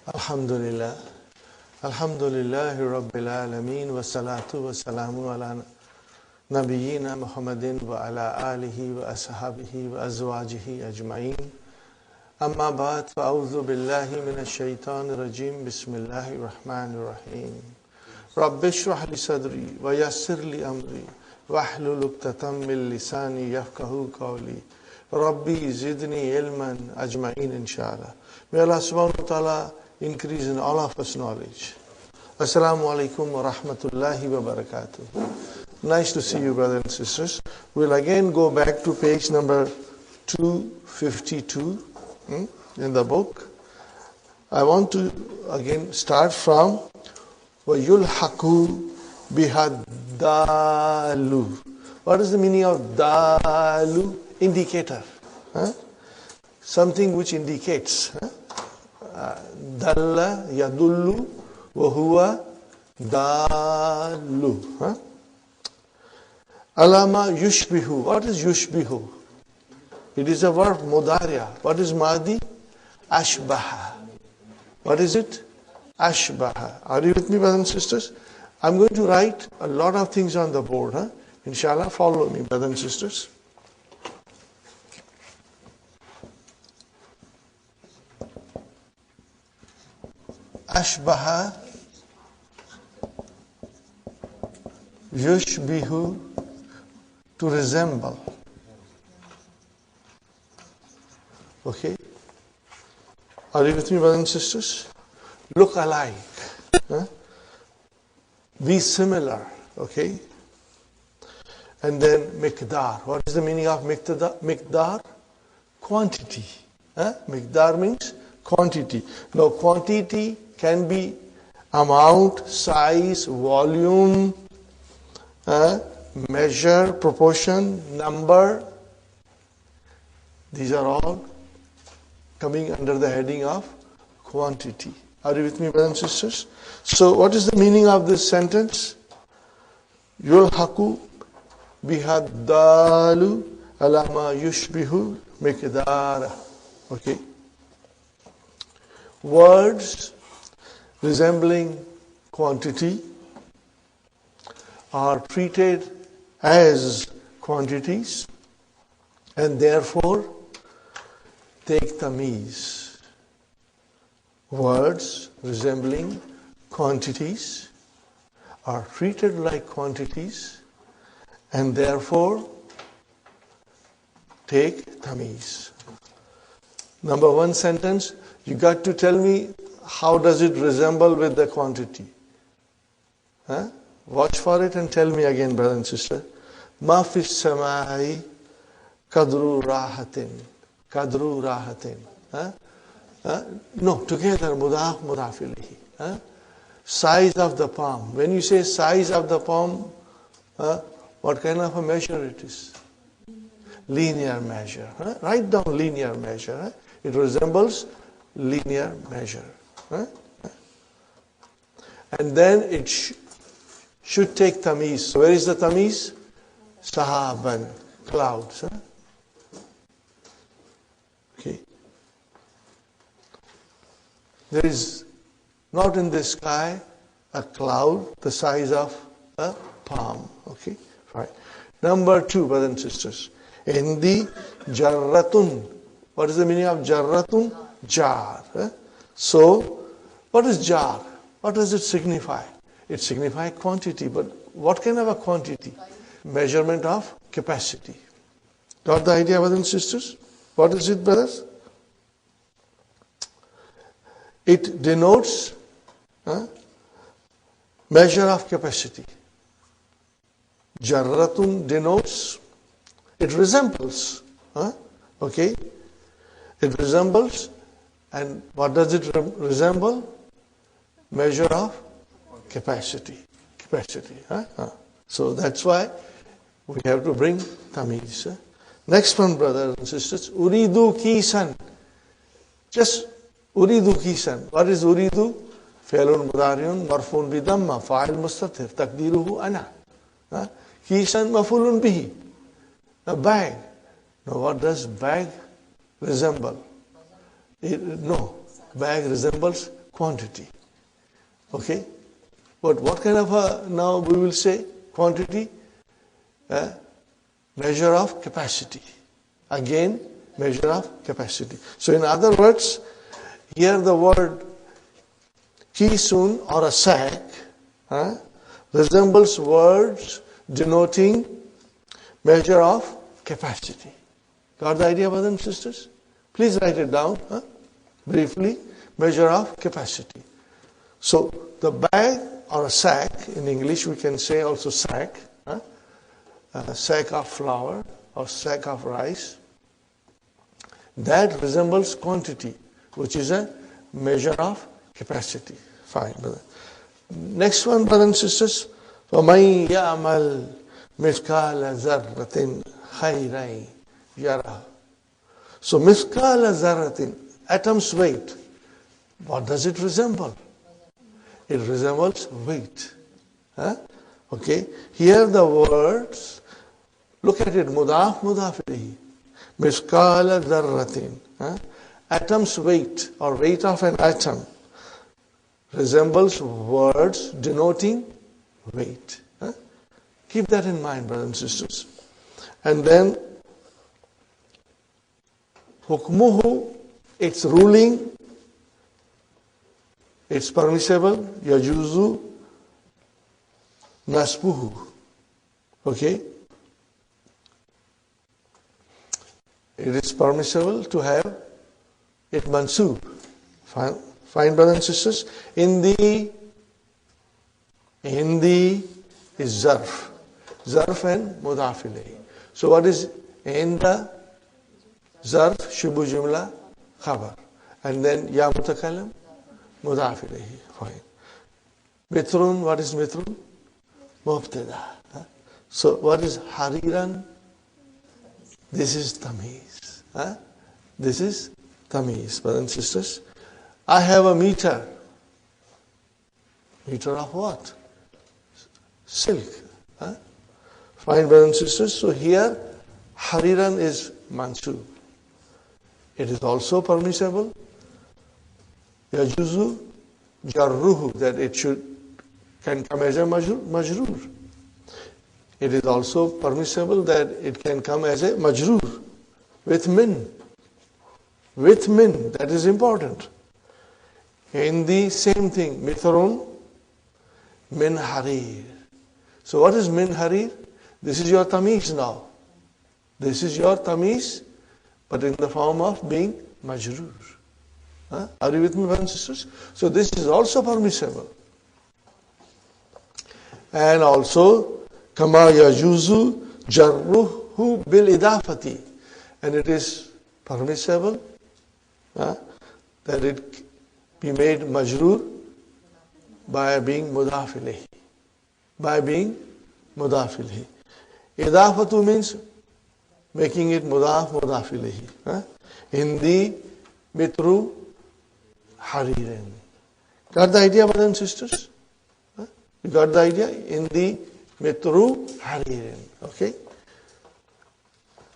Alhamdulillah. Alhamdulillahi Rabbil Alameen wa salatu wa salamu ala nabiyyina Muhammadin wa ala alihi wa ashabihi wa azwajihi ajma'in. Amma ba'd fa a'udhu billahi minash shaitanir rajim. Bismillahir rahmanir rahim. Rabbi shrah li sadri wa yassir li amri wahlul 'uqdatam min lisani yafqahu qawli. Rabbi zidni ilman ajma'in inshallah. May Allah subhanahu wa ta'ala increase in all of us knowledge. Assalamu alaikum wa rahmatullahi wa barakatuh. Nice to see you, brothers and sisters. We'll again go back to page number 252 in the book. I want to again start from وَيُلْحَقُ بِهَدَّالُ. What is the meaning of dalu? Indicator. Something which indicates. Dalla yadullu wa huwa dalu. Alama yushbihu. What is yushbihu? It is a verb mudariya. What is madi? Ashbaha. What is it? Ashbaha. Are you with me, brothers and sisters? I'm going to write a lot of things on the board. Inshallah, follow me, brothers and sisters. Ashbaha, yushbihu, to resemble. Okay? Are you with me, brothers and sisters? Look alike. Be similar. Okay? And then miqdar. What is the meaning of miqdar? Quantity. Miqdar means quantity. Now quantity can be amount, size, volume, measure, proportion, number. These are all coming under the heading of quantity. Are you with me, brothers and sisters? So what is the meaning of this sentence? Yulhaqu bihaddalu ala ma yushbihu miqdara. Okay. Words resembling quantity are treated as quantities and therefore take tamiz. Words resembling quantities are treated like quantities and therefore take tamiz. Number one sentence, you got to tell me how does it resemble with the quantity. Watch for it and tell me again, brother and sister. Ma fi samai kadru rahatin. Kadru rahatin. No, together, mudaf ilayhi. Size of the palm. When you say size of the palm, what kind of a measure it is? Linear measure. Write down linear measure. It resembles linear measure. And then it should take tamiz. So where is the tamiz? Sahaban, clouds. Okay. There is not in the sky a cloud the size of a palm. Okay, right. Number two, brothers and sisters. Indi jarratun. What is the meaning of jarratun? Jar. So, what is jar? What does it signify? It signifies quantity, but what kind of a quantity? Measurement of capacity. Got the idea, brothers and sisters? What is it, brothers? It denotes measure of capacity. Jarratun denotes, it resembles. Okay? It resembles, and what does it resemble? Measure of capacity. Capacity. So that's why we have to bring tamiz. Next one, brothers and sisters. Uridu kisan. Just uridu kisan. What is uridu? Fi'lun mudari'un marfun bi damma fa'il mustatir taqdiruhu ana. Kisan mafulun bihi. A bag. Now what does bag resemble? No. Bag resembles quantity. Okay? But what kind of now we will say quantity? Measure of capacity. Again, measure of capacity. So in other words, here the word kisun or a sack resembles words denoting measure of capacity. Got the idea, brothers and sisters? Please write it down briefly. Measure of capacity. So the bag or a sack, in English we can say also sack, a sack of flour or sack of rice, that resembles quantity, which is a measure of capacity. Fine, brother. Next one, brothers and sisters. وَمَنْ يَعْمَلْ مِثْقَالَ ذَرَّةٍ خَيْرًا يَرَهُ. So مِثْقَالَ ذَرَّةٍ, atom's weight. What does it resemble? It resembles weight. Okay. Here the words, look at it, mudaf, mudaf ilayhi. Mithqala dharratin. Atom's weight or weight of an atom resembles words denoting weight. Keep that in mind, brothers and sisters. And then hukmuhu, its ruling, it's permissible, yajuzu nasbuhu. Okay? It is permissible to have it mansub. Fine, brothers and sisters. Hindi is zarf. Zarf and mudaf ilayhi. So what is inda? Zarf, shubu jumla, khabar. And then ya mutakallim, mudaf ilayhi. Fine. Mitrun, what is mitrun? Mubtada. So what is hariran? This is tamiz. This is tamiz, brothers and sisters. I have a meter. Meter of what? Silk. Fine, brothers and sisters. So here, hariran is mansub. It is also permissible. Yajuzu jarruhu, that it can come as a majrur. It is also permissible that it can come as a majrur with min. With min, that is important. In the same thing, mithrun, min harir. So what is min harir? This is your tamiz now. This is your tamiz, but in the form of being majrur. Are you with me, brothers and sisters? So this is also permissible. And also, kama yajuzu jarruhu bil idafati. And it is permissible that it be made majrur by being mudaf ilayhi. By being mudaf ilayhi. Idafatu means making it mudaf ilayhi. Hindi mitru haririn. Got the idea, brothers and sisters? You got the idea? Hindi mitru haririn. Okay?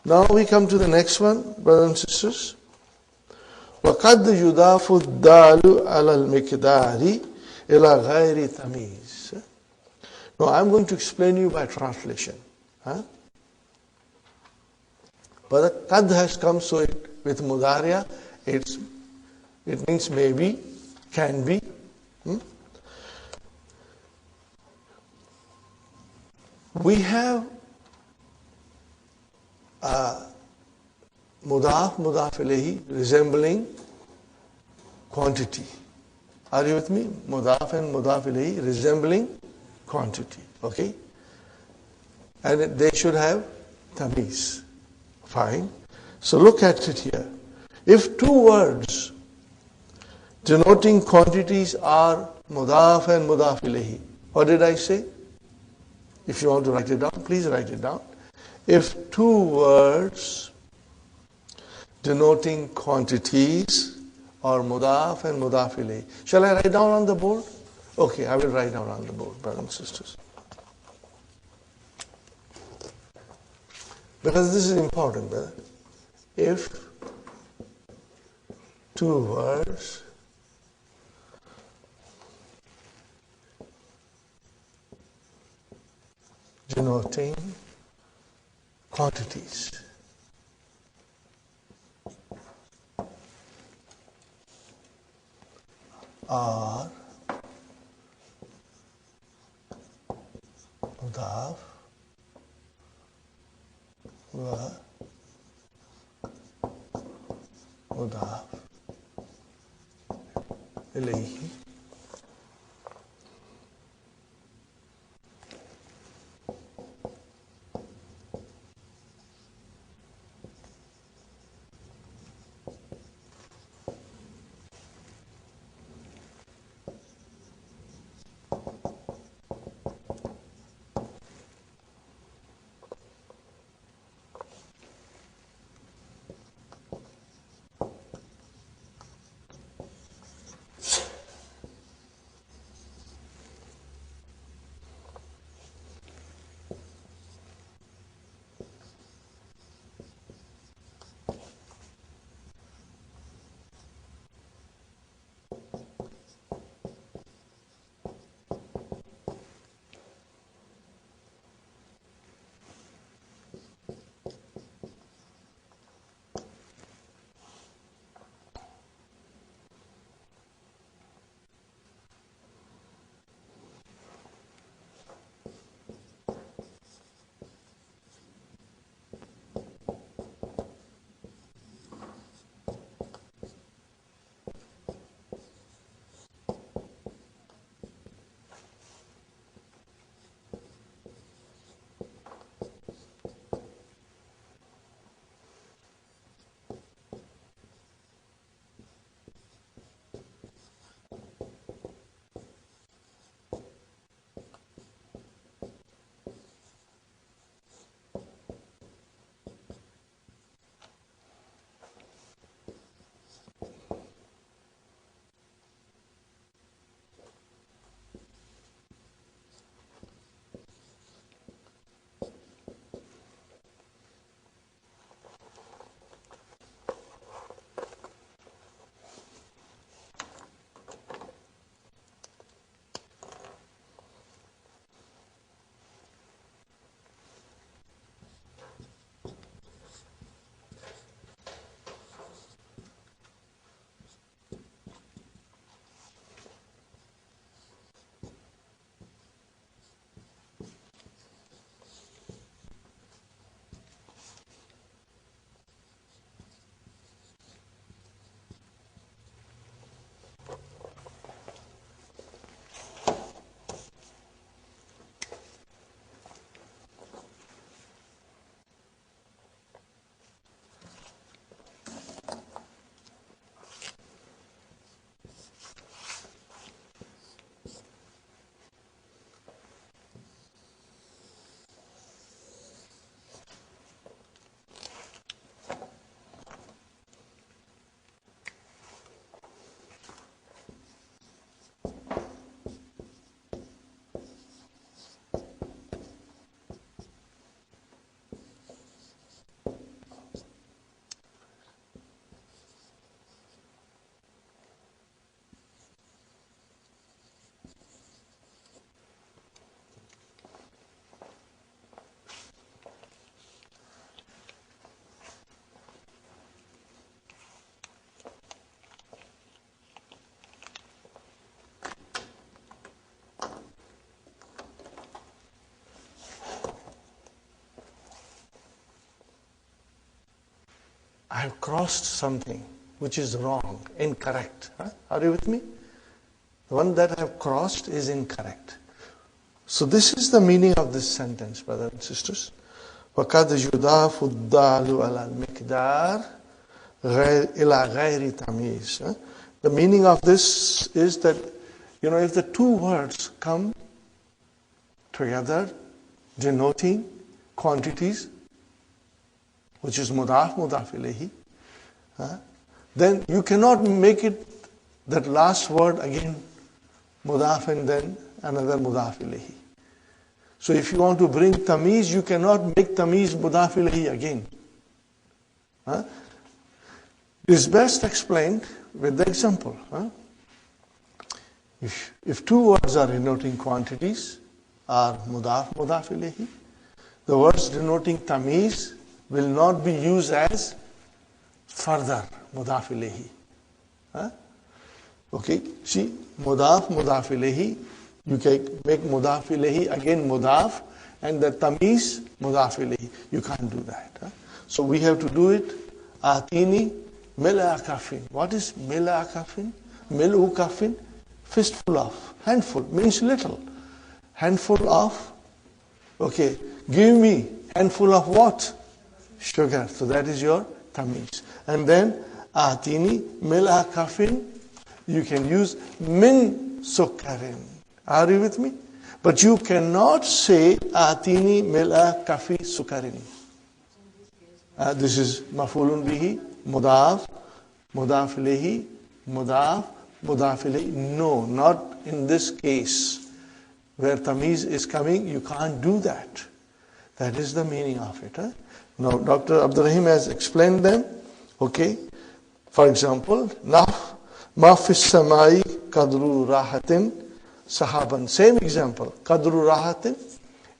Now we come to the next one, brothers and sisters. وَقَدْ يُضَافُ الدَّالُ عَلَى الْمِقْدَارِ إِلَى غَيْرِ تَمِيزٍ. Now I'm going to explain you by translation. But the qad has come, so with mudariya, it means maybe, can be. We have mudaf ilayhi resembling quantity. Are you with me? Mudaf and mudaf ilayhi resembling quantity. Okay? And they should have tamiz. Fine. So look at it here. If two words denoting quantities are mudaf and mudaf ilayhi, what did I say? If you want to write it down, please write it down. If two words denoting quantities are mudaf and mudaf ilayhi. Shall I write down on the board? Okay, I will write down on the board, brothers and sisters. Because this is important, brother. If two words denoting quantities. Are mudaf wa mudaf ilayhi. I have crossed something which is wrong, incorrect. Are you with me? The one that I have crossed is incorrect. So this is the meaning of this sentence, brothers and sisters. وَقَدْ يُضَافُ الدَّالُ عَلَى الْمِقْدَارِ إِلَى غَيْرِ تَمْيِيزٍ. The meaning of this is that, if the two words come together denoting quantities, which is mudaf ilayhi, then you cannot make it that last word again mudaf and then another mudaf ilayhi. So if you want to bring tamiz, you cannot make tamiz mudaf ilayhi again. It is best explained with the example. If two words are denoting quantities, are mudaf ilayhi, the words denoting tamiz will not be used as further mudaf ilayhi. Huh? Okay, see, mudaf ilayhi, you can make mudaf ilayhi again mudaf, and the tamiz mudaf ilayhi. You can't do that. Huh? So we have to do it. Atini mila kafin. What is mila kafin? Milu kafin, fistful of, handful, means little. Handful of, okay, give me handful of what? Sugar. So that is your tamiz. And then, atini mila kafin, you can use min sukkarin. Are you with me? But you cannot say atini mila kafi sukkarin. This is mafulun bihi, mudaf ilayhi, mudaf ilayhi. No, not in this case. Where tamiz is coming, you can't do that. That is the meaning of it. Huh? Now, Dr. Abdurrahim has explained them. Okay. For example, ma fis samai kadru rahatin sahaban. Same example. Kadru rahatin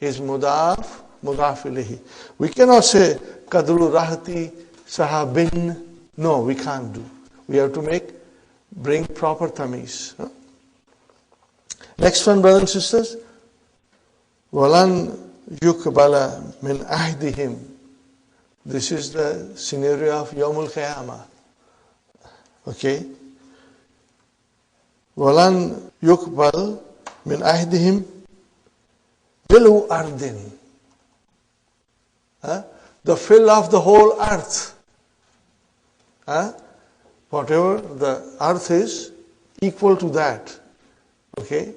is mudaf ilayhi. We cannot say kadru rahati sahabin. No, we can't do. We have to bring proper tamiz. Huh? Next one, brothers and sisters. Walan yukbala min ahdihim. This is the scenario of Yawmul Qiyamah. Okay. Walan yukbal min ahdihim bilu ardin. The fill of the whole earth. Whatever the earth is, equal to that. Okay.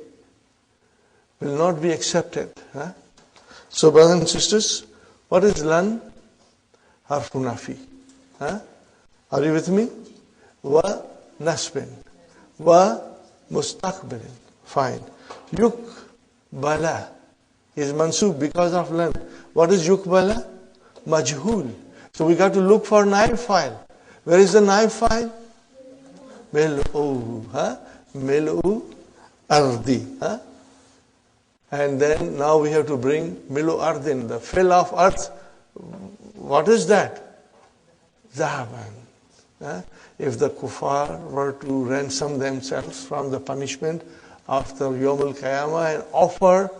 Will not be accepted. So, brothers and sisters, what is lan? Harfu nafi. Are you with me? Wa nasbin. Wa mustaqbilin. Fine. Yuk bala is mansub because of lan. What is yuk bala? Majhul. So we got to look for naib file. Where is the naib file? Mil'u. Mil'u ardi. And then now we have to bring milu ardin, the fill of earth. What is that? Zahaban. If the kuffar were to ransom themselves from the punishment after Yawmul Qiyamah and offer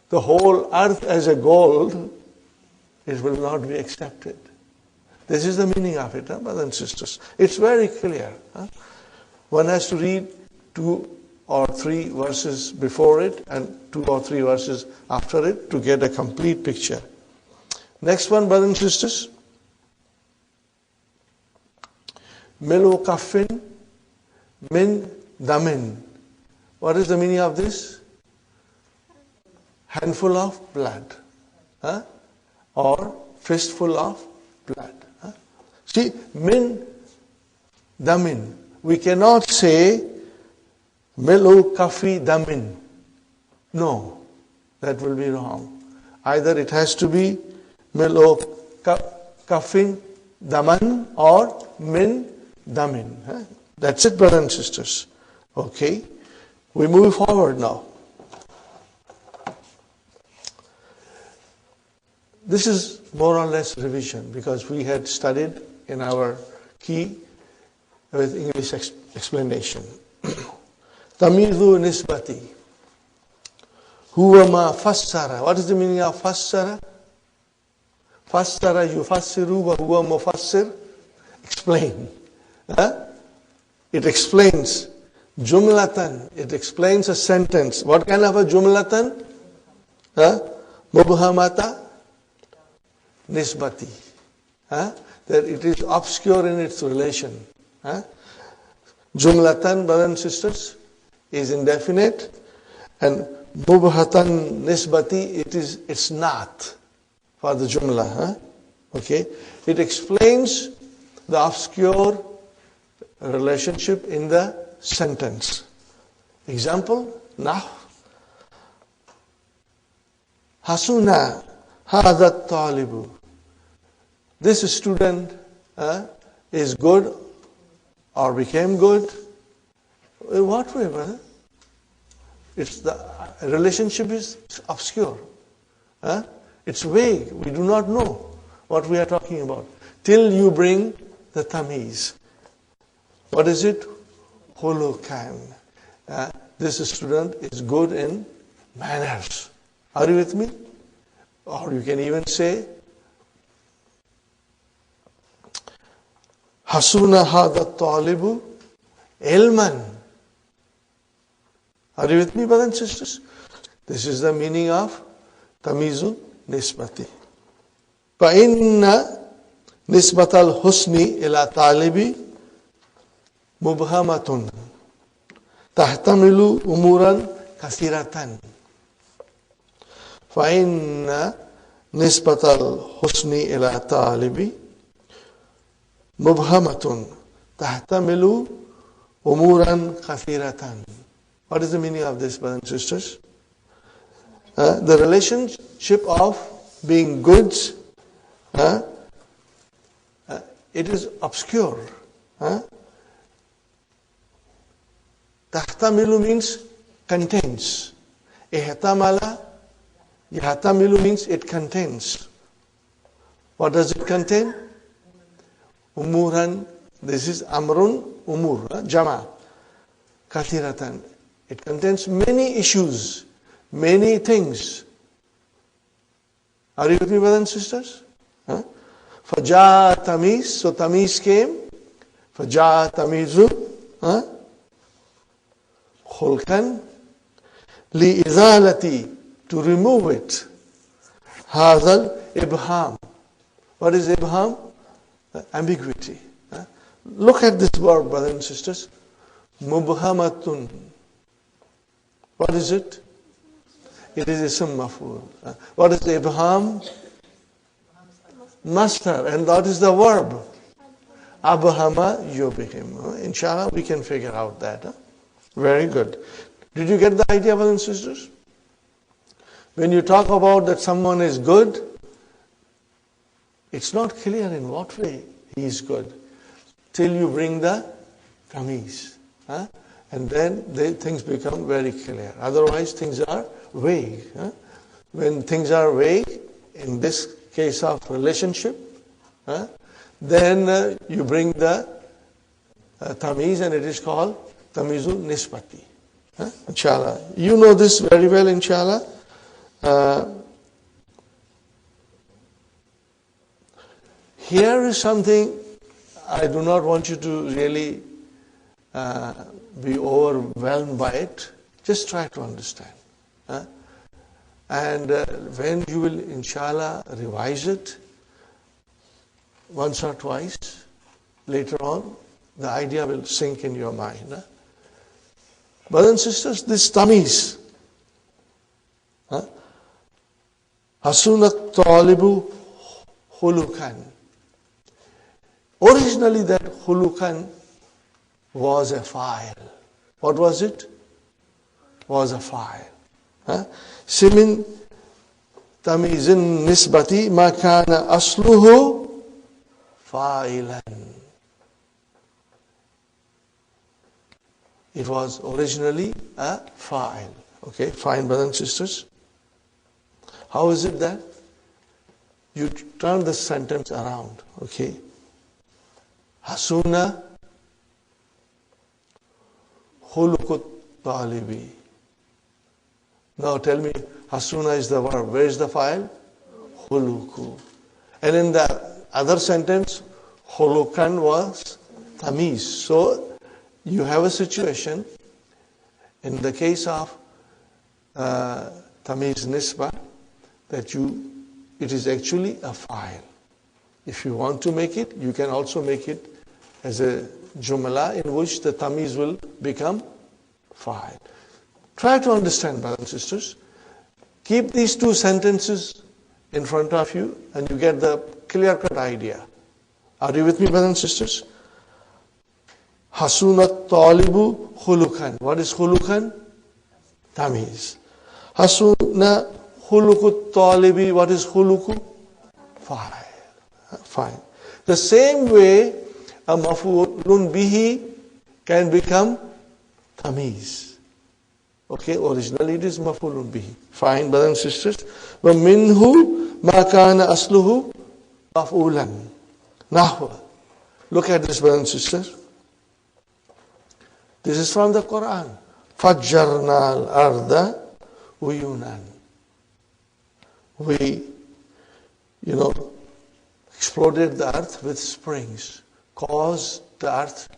the whole earth as a gold, it will not be accepted. This is the meaning of it, brothers and sisters. It's very clear. One has to read 2 or 3 verses before it and 2 or 3 verses after it to get a complete picture. Next one, brothers and sisters. Milu kafin min damin. What is the meaning of this? Handful of blood. Or fistful of blood. See, min damin. We cannot say milu kafi damin. No, that will be wrong. Either it has to be milu kafin daman or min damin. That's it, brothers and sisters. Okay, we move forward now. This is more or less revision because we had studied in our key with English explanation. Tamizu nisbati. Huwa ma fassara. What is the meaning of fassara? Fassara yufassiru wa huwa mufassir. Explain. It explains. Jumlatan. It explains a sentence. What kind of a jumlatan? Mubhamata. Nisbati. That it is obscure in its relation. Jumlatan, brothers and sisters, is indefinite, and mubhatan nisbati, it's not for the jumla. Okay, it explains the obscure relationship in the sentence. Example, nah. Hasuna hadha talibu. This student is good or became good. In what way, brother? It's the relationship is obscure. It's vague. We do not know what we are talking about till you bring the tamiz. What is it? Hulukan. This student is good in manners. Are you with me? Or you can even say, Hasuna hada talibu ilman. Are you with me, brothers and sisters? This is the meaning of tamizu nisbati. Fa inna nisbatal husni ila talibi mubhamatun tahtamilu umuran kasiratan. Fa inna nisbatal husni ila talibi mubhamatun tahtamilu umuran kasiratan. What is the meaning of this, brothers and sisters? The relationship of being good, it is obscure. Tahtamilu means contains. Ihtamala, yahtamilu means it contains. What does it contain? Umuran, this is amrun, umur, jama, kathiratan. It contains many issues, many things. Are you with me, brothers and sisters? Faja tamiz, so tamiz came. Faja tamizu, khulkan, li izalati, to remove it. Hazal ibham. What is ibham? Ambiguity. Look at this word, brothers and sisters. Mubhamatun. What is it? It is ism maf'ul. What is ibham? Master. And what is the verb? Abhama yubhim. Inshallah, we can figure out that. Very good. Did you get the idea, brothers and sisters? When you talk about that someone is good, it's not clear in what way he is good till you bring the tamiz. And then things become very clear. Otherwise, things are vague. When things are vague, in this case of relationship, then you bring the tamiz, and it is called tamizu nisbati. Inshallah. You know this very well, inshallah. Here is something I do not want you to really be overwhelmed by it. Just try to understand. And when you will, inshallah, revise it once or twice, later on, the idea will sink in your mind. Brothers and sisters, this tamiz, hasunat talibu hulukan. Originally that hulukan was a file. What was it? Was a file. Simin tamizin nisbati ma kana asluhu fa'ilan. It was originally a file. Okay, fine, brothers and sisters. How is it that? You turn the sentence around. Okay. Hasuna khulukut talibi. Now tell me, hasuna is the verb. Where is the file? Khuluku. And in the other sentence, khulukan was tamiz. So you have a situation in the case of tamiz nisba that it is actually a file. If you want to make it, you can also make it as a jumla in which the tamiz will become file. Try to understand, brothers and sisters. Keep these two sentences in front of you and you get the clear-cut idea. Are you with me, brothers and sisters? Hasunat talibu khulukan. What is khulukan? Tamiz. Hasuna khulukut talibi. What is khuluku? File. Fine. The same way a maf'ulun bihi can become tamiz. Okay, originally it is maf'ulun bihi. Fine, brothers and sisters. But minhu ma kana asluhu maf'ulan. Nahwa. Look at this, brothers and sisters. This is from the Quran. Fajjarna al-arda uyunan. We, exploded the earth with springs. Caused the earth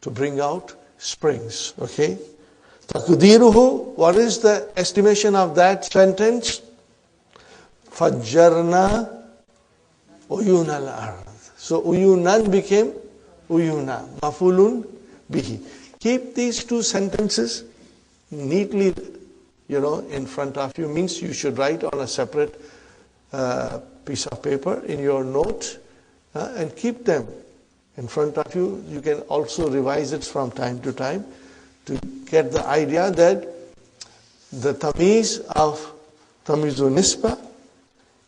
to bring out springs. Okay? Takdiruhu, what is the estimation of that sentence? Fajjarna uyun al-ard. So uyunan became uyuna. Mafulun bihi. Keep these two sentences neatly, in front of you. Means you should write on a separate piece of paper in your note and keep them in front of you. You can also revise it from time to time to get the idea that the tamiz of tamizu nisba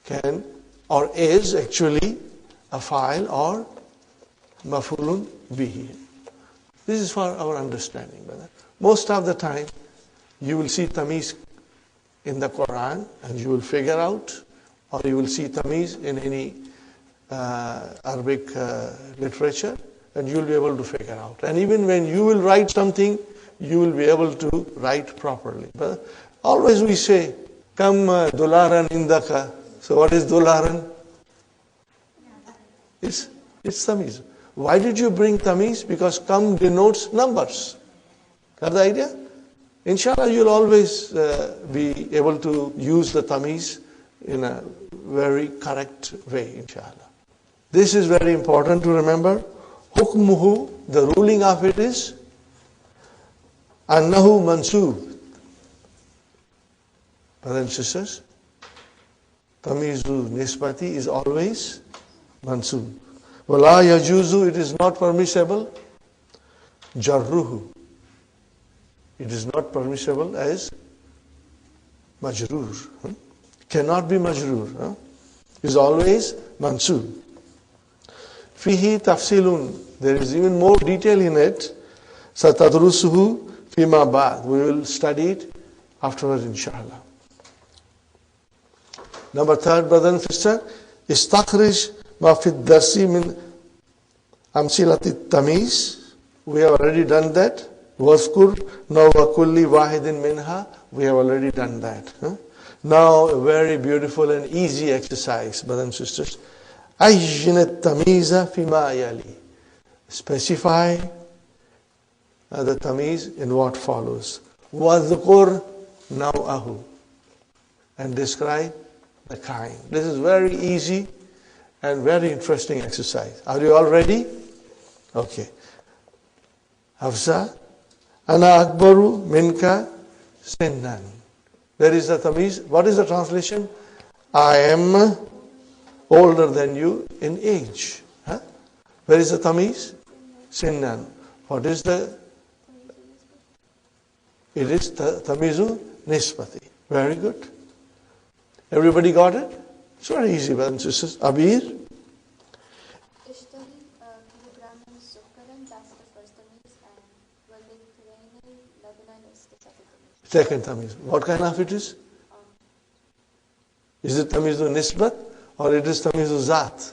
can or is actually a file or mafulun bihi. This is for our understanding, brother. Most of the time, you will see tamiz in the Quran and you will figure out, or you will see tamiz in any Arabic literature and you will be able to figure out. And even when you will write something, you will be able to write properly. But always we say, Kam dolaran indaka. So what is dolaran? It's tamiz. Why did you bring tamiz? Because kam denotes numbers. Got the idea? Inshallah, you'll always be able to use the tamiz in a very correct way, inshallah. This is very important to remember. Hukmuhu, the ruling of it is annahu mansub. Brothers and sisters, tamizu nisbati is always mansub. Wala yajuzu, it is not permissible. Jarruhu, it is not permissible as majroor. Cannot be majroor. Is always mansub. Fihi tafsilun, there is even more detail in it. Satadrusuhu fima ba'd. We will study it afterwards, inshallah. Number third, brother and sister, istakhrij ma fi darsi min amsilati tamiz. We have already done that. Waskur nawa kulli wahidin minha. We have already done that. Now, a very beautiful and easy exercise, brothers and sisters. Ajjin tamiza fima yali. Specify the tamiz in what follows. Wadhkur naw'ahu. And describe the kind. This is very easy and very interesting exercise. Are you all ready? Okay. Hafsa, ana akbaru minka sinnan. There is the tamiz. What is the translation? I am older than you in age. Where is the tamiz? Sinnan. What is the? It is the tamizu nisbati. Very good. Everybody got it? It's very easy, brothers and sisters. Abir? Second tamiz. What kind of it is? Is it tamizu nisbat or it is tamizu zat?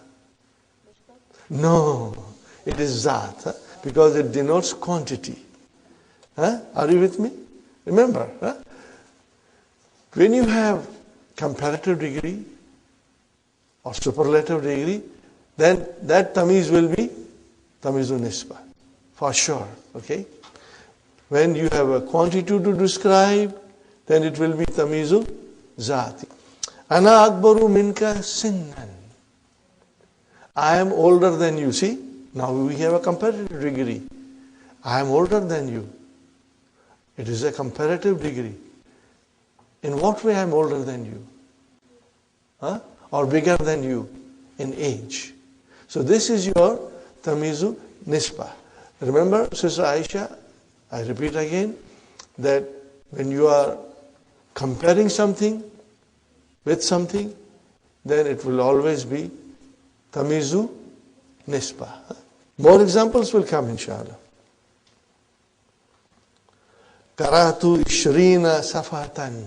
No, it is zat because it denotes quantity. Are you with me? Remember, when you have comparative degree or superlative degree, then that tamiz will be tamizu nisba for sure. Okay. When you have a quantity to describe, then it will be tamizu zati. Ana akbaru minka sinnan. I am older than you. See, now we have a comparative degree. I am older than you. It is a comparative degree. In what way I am older than you? Or bigger than you in age? So this is your tamizu nisba. Remember, Sister Aisha, I repeat again, that when you are comparing something with something, then it will always be tamizu nisba. More examples will come, inshallah. Karatu Ishrina Safatan.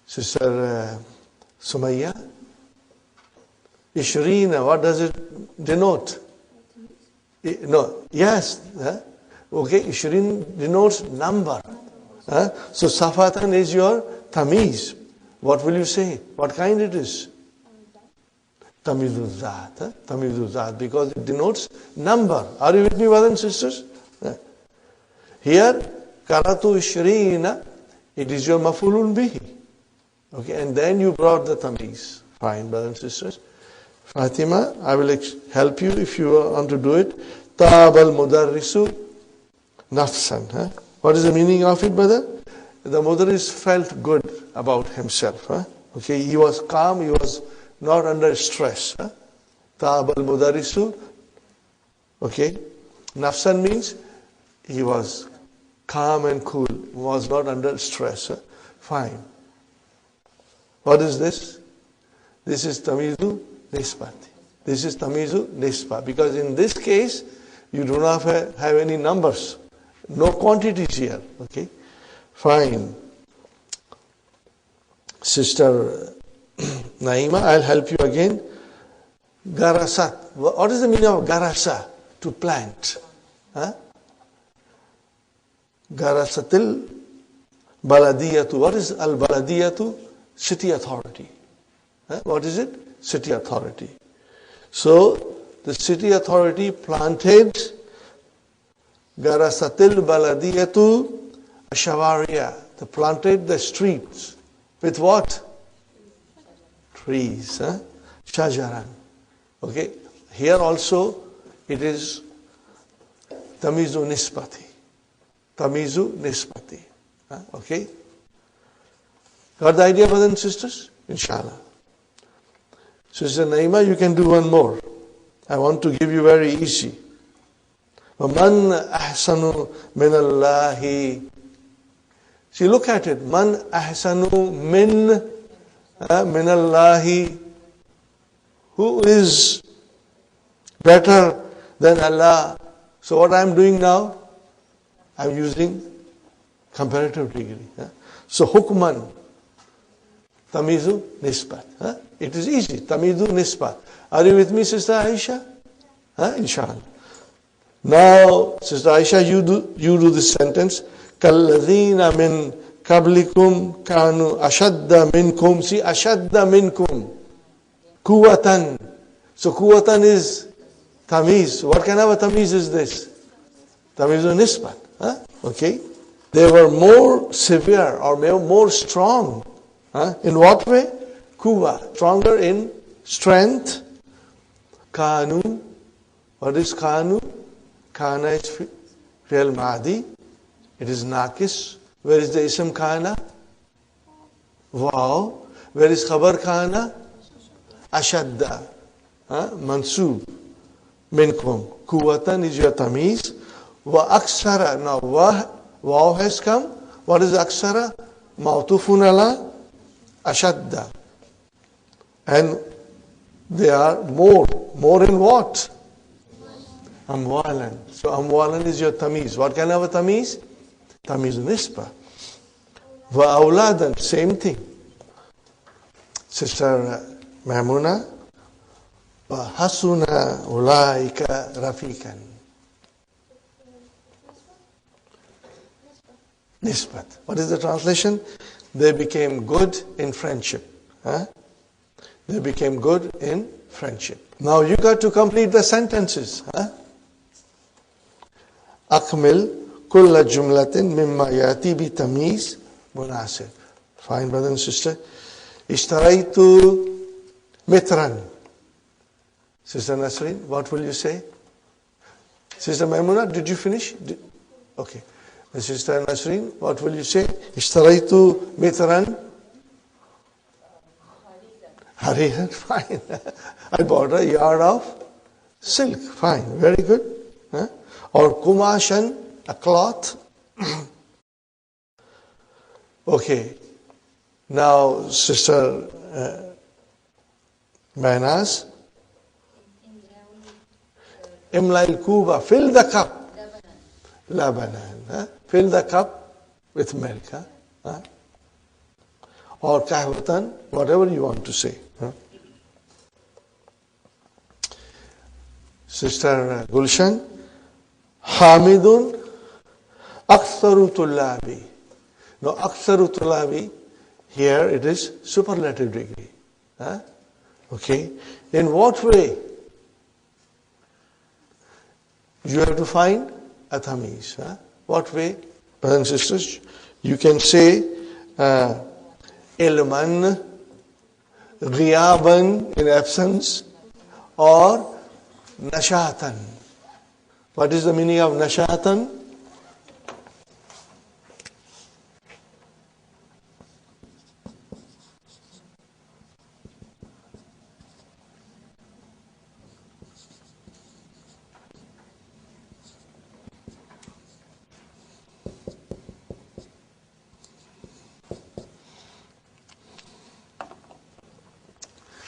Sister Sumaya. Ishrina, what does it denote? No, yes. Okay, Ishrin denotes number. So Safatan is your tamiz. What will you say? What kind it is? Tamizul Zat. Tamizul Zat, because it denotes number. Are you with me, brothers and sisters? Here, Karatu Ishrina, it is your mafulun bihi. Okay, and then you brought the tamiz. Fine, brothers and sisters. Fatima, I will help you if you want to do it. Tabal mudarrisu nafsan. What is the meaning of it, brother? The mudarris felt good about himself. Okay, he was calm, he was not under stress. Tabal mudarrisu. Okay, nafsan means he was calm and cool, was not under stress. Fine. What is this? This is tamizu nisbat. This is tamizu nisbat. Because in this case, you do not have any numbers. No quantities here. Okay? Fine. Sister Naima, I'll help you again. Garasat. What is the meaning of garasa? To plant. Garasatil baladiyatu. What is al baladiyatu? City authority. What is it? City authority. So, the city authority planted Garasatil baladiyatu ashawariya. They planted the streets. With what? Trees. Shajaran. Okay. Here also, it is tamizu nispati. Tamizu nispati. Okay. Got the idea, brothers and sisters? Inshallah. Sister Naima, you can do one more. I want to give you very easy. وَمَنْ أَحْسَنُ مِنَ اللَّهِ. See, look at it. مَنْ أَحْسَنُ مِنَ اللَّهِ. Who is better than Allah? So what I'm doing now? I'm using comparative degree. So hukman. Tamizu nisbat. It is easy. Tamizu nisbat. Are you with me, Sister Aisha? Inshallah. Now, Sister Aisha, you do this sentence. Kalladhina min qablikum kanu ashadda minkum. See, ashadda minkum. Kuwatan. So kuwatan is tamiz. What kind of a tamiz is this? Tamizu nisbat. Okay. They were more severe or more strong. In what way? Kuwa, stronger in strength. Kanu, what is kanu? Kana is fi'l madi. It is nakis. Where is the ism kana? Wow. Where is khabar kana? Ashadda. Mansub. Minkum. Kuwatan is your tamiz. Wa aksara. Now, wow has come. What is aksara? Ma'tufun ala ashadda. And they are more. More in what? Amwalan. So amwalan is your tamiz. What kind of a tamiz? Tamiz nisba. Wa awladan. Same thing. Sister Maimuna. Wa hasuna ulaika rafiqan. Nisbat. What is the translation? They became good in friendship. They became good in friendship. Now you got to complete the sentences. Akmil kulla jumlatin mimma yati bi tamiz munasib. Fine, brother and sister. Ishtaraitu mitran. Sister Nasreen, what will you say? Sister Maimuna, did you finish? Okay. Sister Nasreen, what will you say? Ishtaraitu mitran. Harihan, fine. I bought a yard of silk. Fine, very good. Or kumashan, a cloth. Okay. Now, Sister Manas. Imlail kuba, fill the cup. Labanan. Fill the cup with milk. Or kahwatan, whatever you want to say. Sister Gulshan, Hamidun Aktharu Tullabi. Now, Aktharu Tullabi, here it is superlative degree. Okay. In what way? You have to find a tamiz. What way? Brothers and sisters, you can say ilman, ghiyaban in absence, or nashatan. What is the meaning of nashatan?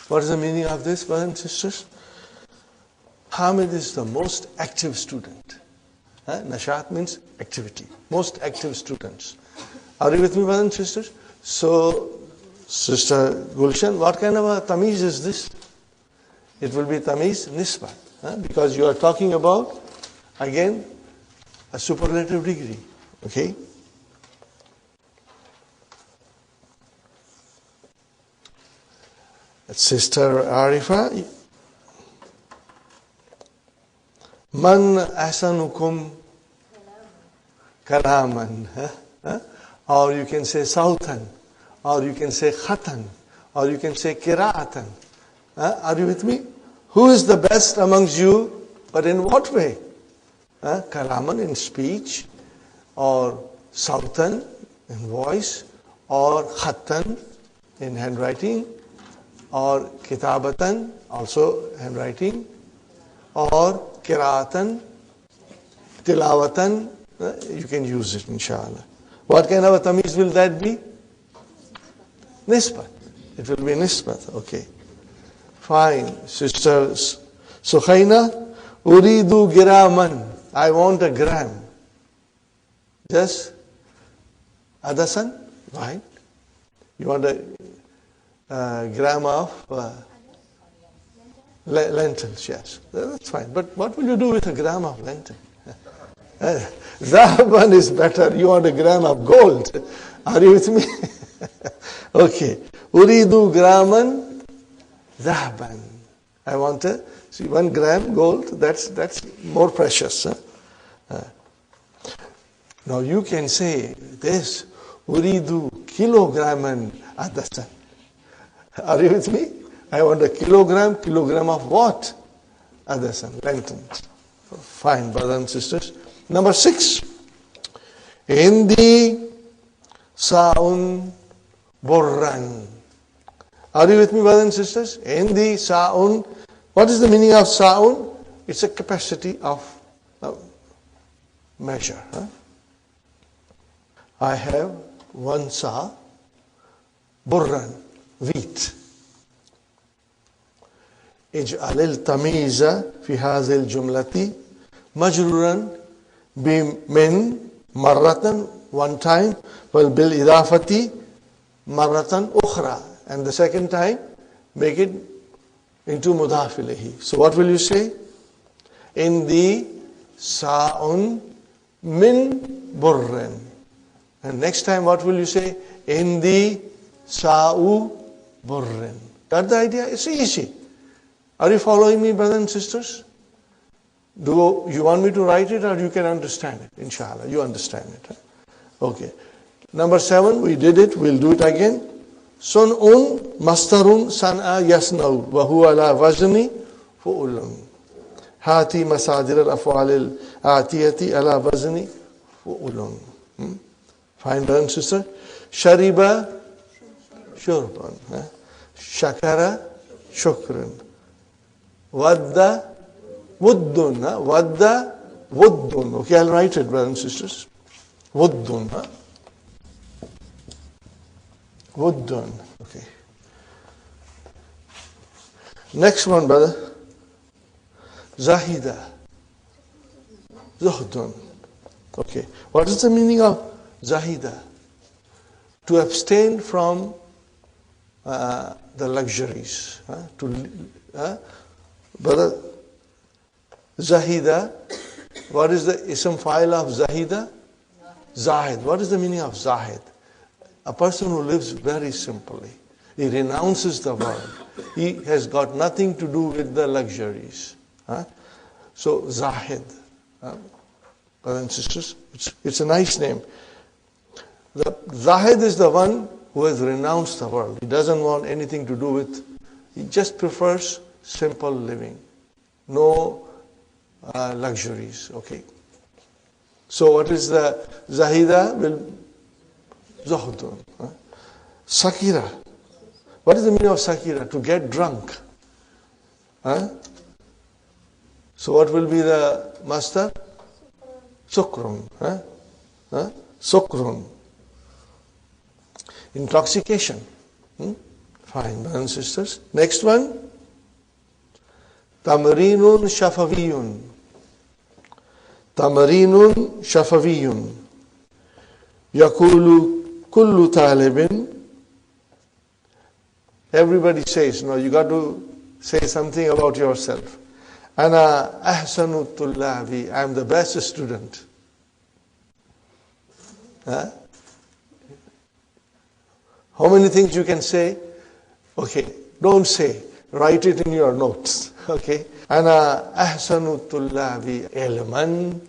What is the meaning of this, brothers and sisters? Hamid is the most active student. Nashat means activity. Most active students. Are you with me, brothers and sisters? So, Sister Gulshan, what kind of a tamiz is this? It will be tamiz nisbat. Because you are talking about, again, a superlative degree. Okay? Sister Arifa, Man ahsanukum kalaman. Or you can say sautan, or you can say khatan, or you can say kira'atan. Are you with me? Who is the best amongst you? But in what way? Kalaman in speech, or sautan in voice, or khatan in handwriting, or kitabatan, also handwriting, or qira'atan, tilawatan, you can use it, inshallah. What kind of a tamiz will that be? Nisbat. It will be nisbat, okay. Fine. Sister Sukhaina, uridu giraman. I want a gram. Just adasan, right? You want a gram of lentils, yes. That's fine. But what will you do with a gram of lentil? Zahaban is better. You want a gram of gold. Are you with me? Okay. Uridu graman zahaban. I want a, see, 1 gram gold, that's more precious. Now you can say this, uridu kilograman adasan. Are you with me? I want a kilogram of what? Adasan, lentils. Fine, brothers and sisters. Number 6. Hindi sa'un burran. Are you with me, brothers and sisters? Hindi sa'un. What is the meaning of sa'un? It's a capacity of measure. I have 1 sa' burran, wheat. اجعل التمييز في هذه الجملة مجرورا بمن مرة, 1 time, وبالإضافة مرة أخرى, and the second time make it into mudhaf ilayhi. So what will you say? In the sa'un min burrin. And next time what will you say? In the sa'u burrin. Got the idea? It's easy. Are you following me, brothers and sisters? Do you want me to write it, or you can understand it? Inshallah, you understand it. Okay. Number 7, we did it. We'll do it again. Sun'un mastarun san'a yasna'u wa huwa ala wazni fu'ulun. Hati masadir al-af'al al-atiyati ala wazni fu'ulun. Fine, brothers and sisters. Shariba shurban. Shakara shukran. Wadda wuddun. Wadda wuddun. Okay, I'll write it, brothers and sisters. Wuddun. Wuddun. Okay. Next one, brother. Zahida. Zuhdun. Okay. What is the meaning of Zahida. To abstain from the luxuries. Brother, Zahida, what is the ism file of Zahida? Zahid. What is the meaning of Zahid? A person who lives very simply. He renounces the world. He has got nothing to do with the luxuries. So Zahid. Brothers and sisters, it's a nice name. The Zahid is the one who has renounced the world. He doesn't want anything to do with, he just prefers simple living. No luxuries, okay. So what is the Zahida? Zuhdun. Sakira. What is the meaning of Sakira? To get drunk. So what will be the master? Sukrun. Sukrun. Intoxication. Fine, brothers and sisters. Next one. Tamrinun shafaviyun. Tamrinun shafaviyun. Yakulu kullu talibin. Everybody says, no, you got to say something about yourself. Ana ahsanu tullabi. I am the best student. How many things you can say? Okay, don't say. Write it in your notes. Okay. Ana ahsanu tullabi ilman,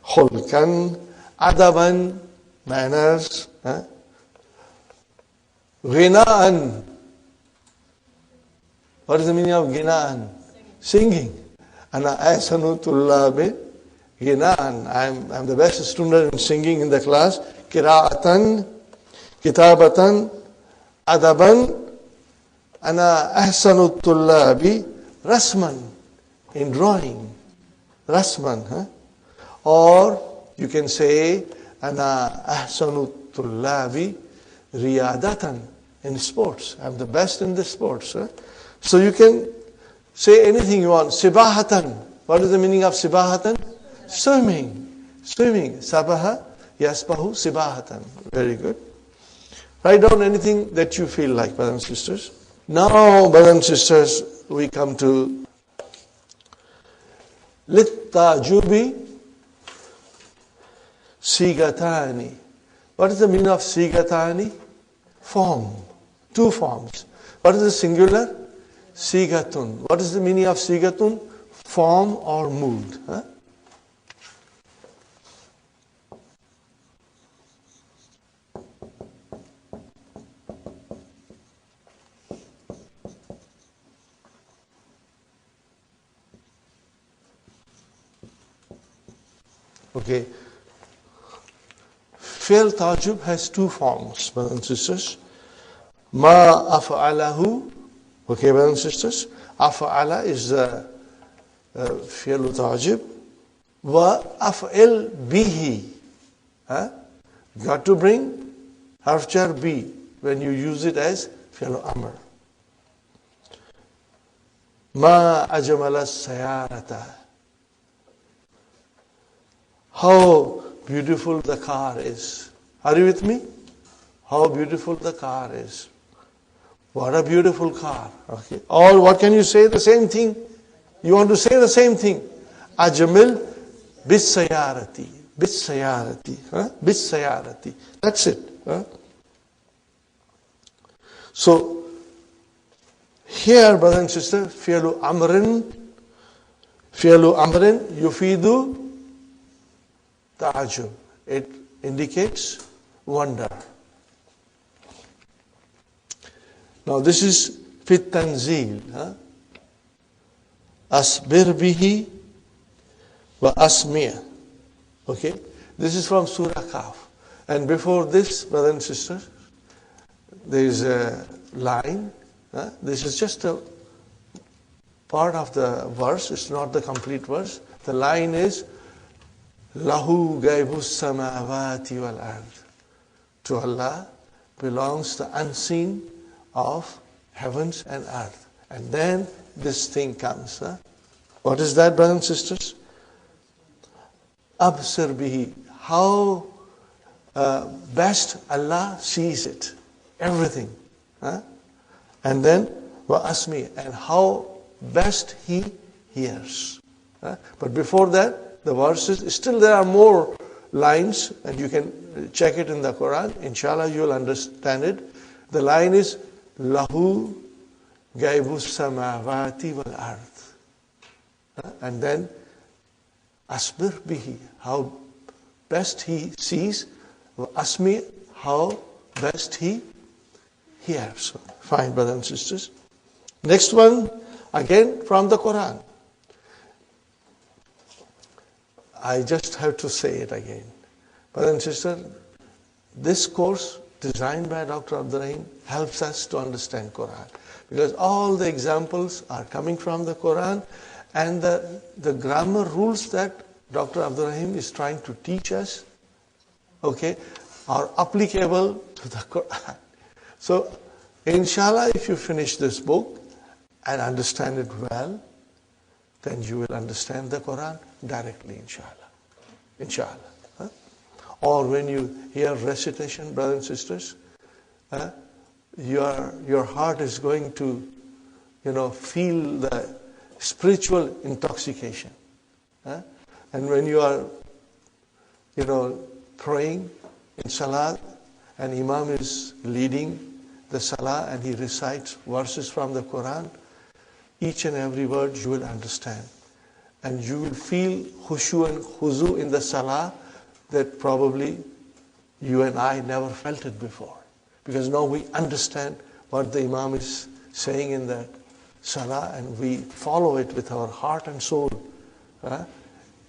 khulkan, adaban, manners, ghina'an. What is the meaning of ghina'an? Singing. Ana ahsanu tullabi ghina'an. I'm the best student in singing in the class. Qira'atan, kitabatan, adaban. Ana ahsanu tullabi rasman, in drawing. Rasman. Or you can say ana ahsanu tullabi riyadatan, in sports. I'm the best in the sports. So you can say anything you want. Sibahatan. What is the meaning of sibahatan? Swimming. Swimming. Sabaha yasbahu sibahatan. Very good. Write down anything that you feel like, brothers and sisters. Now, brothers and sisters, we come to Littajubi Sigatani. What is the meaning of Sigatani? Form. Two forms. What is the singular? Sigatun. What is the meaning of Sigatun? Form or mood. Okay. Fi'l tajub has two forms, brothers and sisters. Ma af'alahu. Okay, brothers and sisters. Af'ala is the fi'l tajub. Wa af'il bihi. You got to bring harf jar bi when you use it as fi'l amr. Ma ajmala sayarata. How beautiful the car is. Are you with me? How beautiful the car is. What a beautiful car. Okay. Or what can you say? The same thing. You want to say the same thing. Ajmil bis sayarati. Bis sayarati. Bis sayarati. That's it. So, here, brother and sister, fi'lu amrin yufidu ta'ajub. It indicates wonder. Now this is fit tanzil. Asbir bihi wa asmiya. Okay? This is from Surah Kaf. And before this, brothers and sisters, there is a line. This is just a part of the verse. It's not the complete verse. The line is Lahu gaibus samawati wal ard. To Allah belongs the unseen of heavens and earth. And then this thing comes. What is that, brothers and sisters? Absir bihi. How best Allah sees it, everything. And then wa asmi, and how best He hears. But before that, the verses, still there are more lines, and you can check it in the Quran. Inshallah, you will understand it. The line is Lahu Gaibus Samavati wal Ard. And then Asbir bihi, how best He sees. Asmi, how best He hears. Fine, brothers and sisters. Next one, again from the Quran. I just have to say it again. Brothers and sisters, this course designed by Dr. Abdurrahim helps us to understand Quran. Because all the examples are coming from the Quran, and the grammar rules that Dr. Abdurrahim is trying to teach us, are applicable to the Quran. So, inshallah, if you finish this book and understand it well, then you will understand the Quran directly, inshallah. Inshallah. Or when you hear recitation, brothers and sisters, your heart is going to, feel the spiritual intoxication. And when you are, praying in Salah, and Imam is leading the Salah and he recites verses from the Quran, each and every word you will understand. And you will feel khushu and khuzu in the Salah that probably you and I never felt it before. Because now we understand what the Imam is saying in that Salah, and we follow it with our heart and soul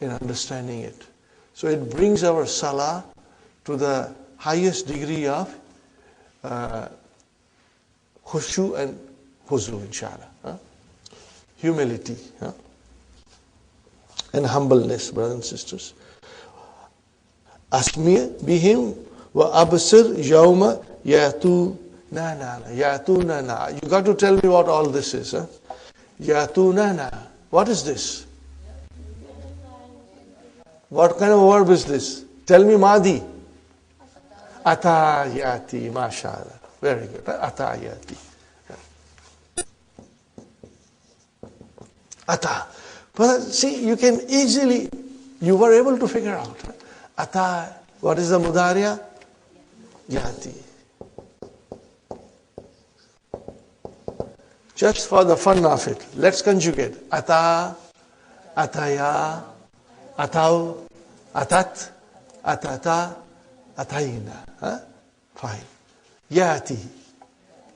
in understanding it. So it brings our Salah to the highest degree of khushu and khuzu, inshallah. Humility and humbleness, brothers and sisters. Asmi bihim wa absir yawma yatunana. You got to tell me what all this is. Yatunana. What is this? What kind of verb is this? Tell me, Madi. Ata yati, mashallah. Very good. Ata yati. Ata. But see, you can easily, you were able to figure out. Ata, what is the mudariya? Yati. Just for the fun of it, let's conjugate. Ata, ataya, atau, atat, atata, atayna. Fine. Yati,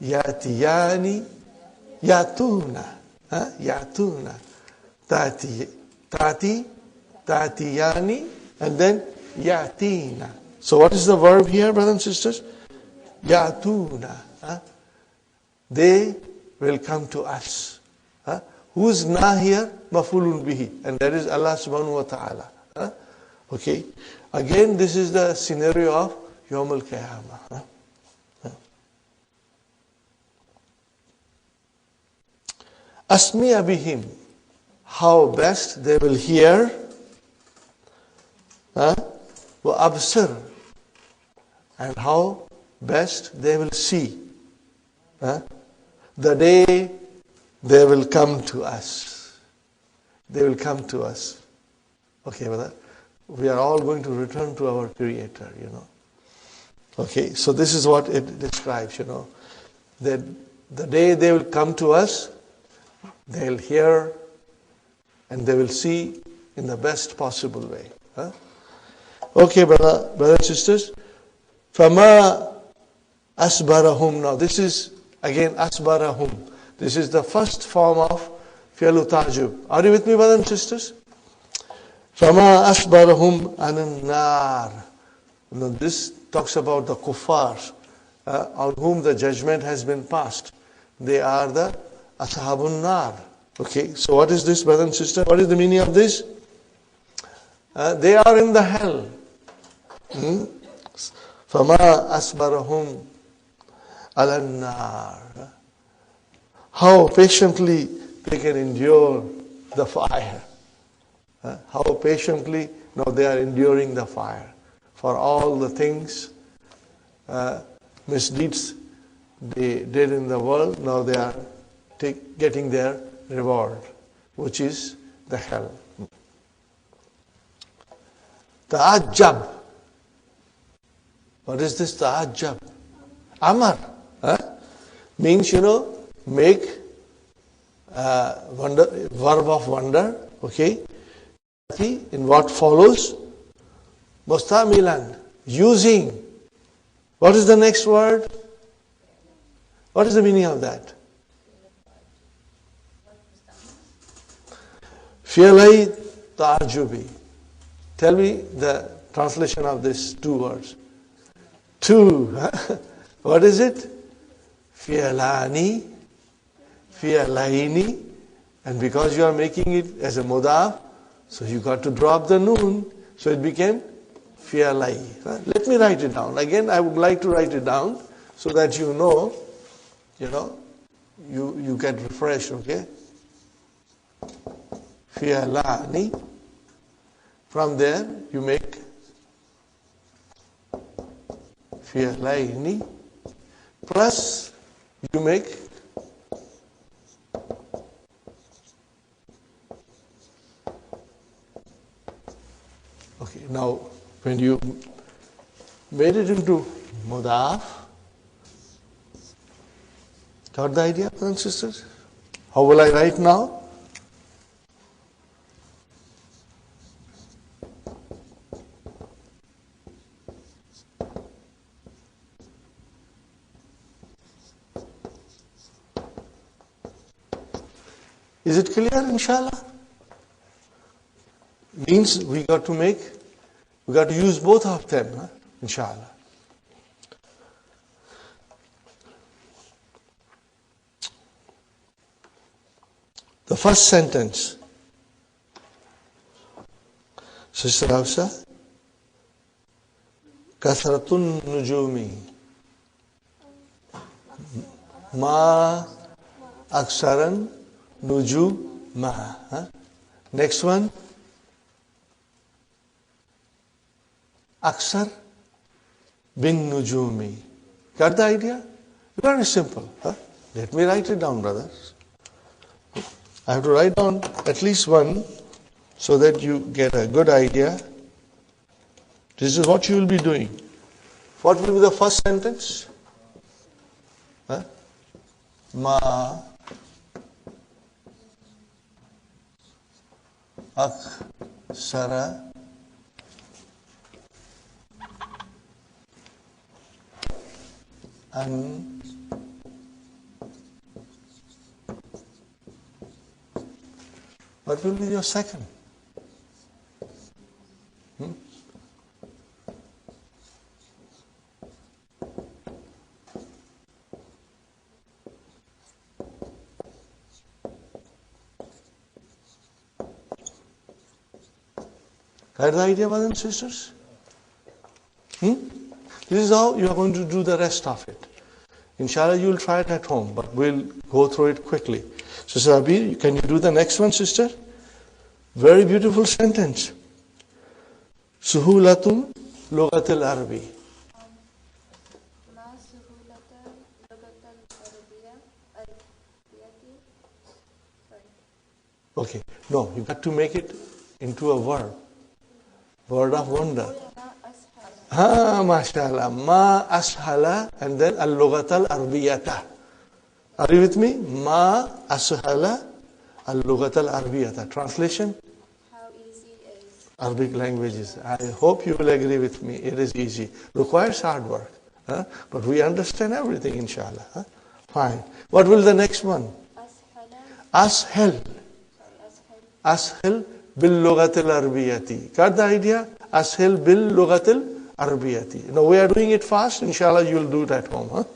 yatiyani, yatuna. Yatuna. Tati, tatiyani, and then yatina. So what is the verb here, brothers and sisters? Yatuna. They will come to us. Who's na here? Mafulun bihi. And that is Allah subhanahu wa ta'ala. Okay. Again, this is the scenario of Yawm al-Qiyamah. Asmiya bihim. How best they will hear. Wa absir. And how best they will see. The day they will come to us. They will come to us. Okay, brother. We are all going to return to our Creator, Okay, so this is what it describes, That the day they will come to us, they'll hear and they will see in the best possible way. Okay, brothers and sisters. Fama asbarahum. Now this is again asbarahum. This is the first form of fi'lu ta'jub. Are you with me, brothers and sisters? Fama asbarahum anan nar. Now this talks about the kuffar on whom the judgment has been passed. They are the ashabun nar. Okay, so what is this, brother and sister? What is the meaning of this? They are in the hell. Fama asbarahum alan nar. How patiently they can endure the fire. How patiently, no, they are enduring the fire. for all the things, misdeeds they did in the world. Now they are getting their reward, which is the hell. Ta'ajjab. What is this ta'ajjab? Amar. Means, make wonder, verb of wonder. Okay. In what follows? Mustamilan. Using. What is the next word? What is the meaning of that? Fi'lai ta'ajubi. Tell me the translation of these two words. Two. What is it? Fi'lani, fi'laini. And because you are making it as a mudaf, so you got to drop the noon. So it became fi'lai. Let me write it down. Again, I would like to write it down so that you know, you get refreshed, okay? Fi'lani. From there, you make fi'laini, plus you make okay. Now, when you made it into mudaf, got the idea, brothers and sisters? How will I write now? Is it clear, inshallah? Means we got to use both of them, inshallah. The first sentence. Sister Hafsa, Kathratun nujumi. Ma aksaran nujuma. Next one. Aksar bin nujumi. Got the idea? Very simple. Let me write it down, brothers. I have to write down at least one so that you get a good idea. This is what you will be doing. What will be the first sentence? Ma aksara an what will be your second? Got the idea, brothers and sisters? This is how you are going to do the rest of it. Inshallah, you will try it at home, but we'll go through it quickly. Sister Abir, can you do the next one, sister? Very beautiful sentence. Suhulatul lugatil arabi. Okay, no, you got to make it into a verb. Word of wonder. MashaAllah. Ma ashala and then al-lughat al-arbiyata. Are you with me? Ma ashala al-lughat al-arbiyata. Translation? How easy is Arabic languages. I hope you will agree with me. It is easy. Requires hard work. But we understand everything, inshallah. Fine. What will the next one? Ashel. Ashel bil lughat al-arbiyati. Got the idea? Ashel bil lughat al-arbiyati. Now we are doing it fast. Inshallah, you will do it at home.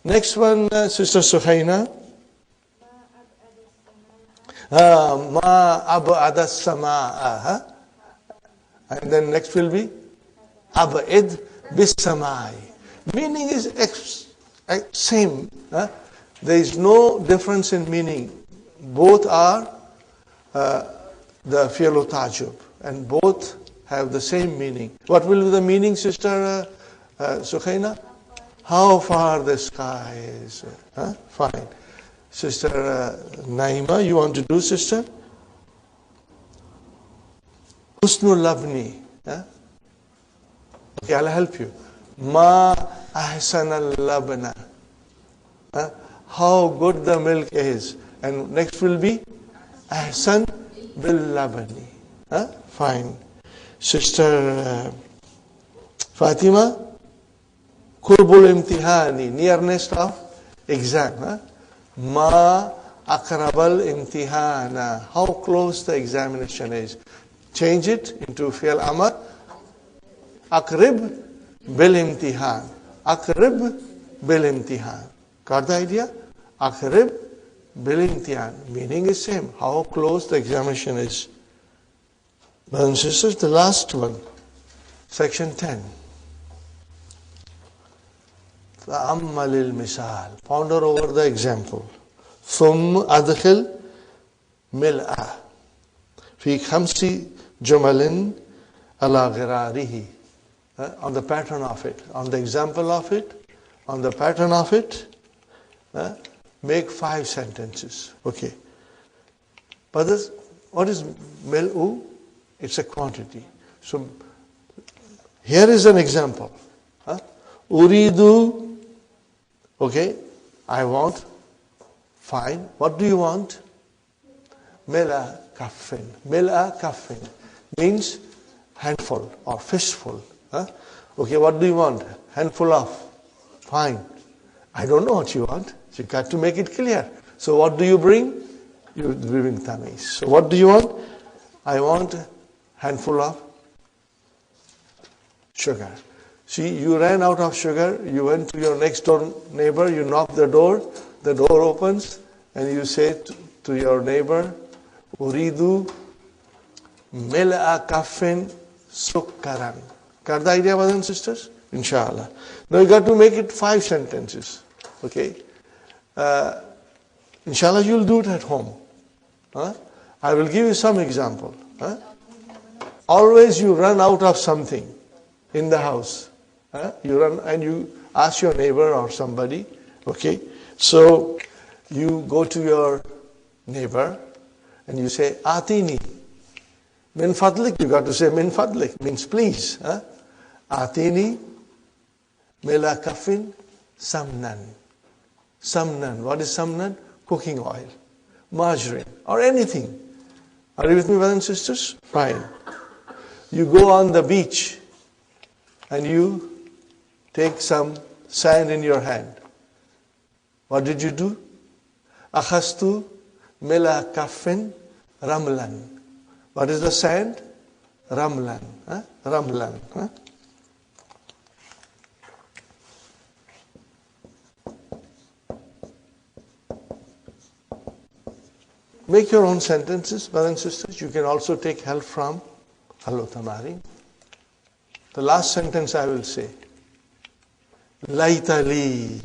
Next one, Sister Suhaina. Ma ab'ada sama'a. And then next will be ab'id bis samai. Meaning is same. There is no difference in meaning. Both are the fi'l tajub, and both have the same meaning. What will be the meaning, Sister Sukhaina? How far the sky is. Fine. Sister Naima, you want to do, sister? Husnul labni. Okay, I'll help you. Ma ahsan al-labna. How good the milk is. And next will be ahsan bil-labani. Fine. Sister Fatima, qurbul imtihani, nearness of exam. Ma akrabal imtihana, how close the examination is. Change it into fi'al amr. Akrib bil imtihan. Akrib bil imtihan. Got the idea? Akrib bil imtihan. Meaning is same. How close the examination is. Brothers and sisters, the last one. Section 10. تأمل المثال. Ponder over the example. ثم أدخل ملء في 5 جمل على غراره. On the pattern of it, on the example of it, on the pattern of it, make 5 sentences. Okay. Brothers, what is mil'u? It's a quantity. So here is an example. Uridu, okay, I want. Fine. What do you want? Mila kaffin. Mila kaffin means handful or fistful. Okay, what do you want? Handful of. Fine. I don't know what you want. So you got to make it clear. So what do you bring? You bring tamis. So what do you want? I want handful of sugar. See, you ran out of sugar, you went to your next door neighbor, you knock the door opens, and you say to your neighbor, Uridu mil'a kaffin sukkaran. Got the idea, brothers and sisters? Inshallah. Now you got to make it 5 sentences. Okay? Inshallah, you'll do it at home. I will give you some example. Always you run out of something in the house. You run and you ask your neighbor or somebody. Okay? So you go to your neighbor and you say, Atini. Min fadlik, you got to say min fadlik, means please. Atini mila kafin samnan. Samnan. What is samnan? Cooking oil, margarine, or anything. Are you with me, brothers and sisters? Fine. You go on the beach and you take some sand in your hand. What did you do? Akhastu mila kafin ramlan. What is the sand? Ramlan. Ramlan. Make your own sentences, brothers and sisters. You can also take help from Al-Tamari. The last sentence I will say. Laitali.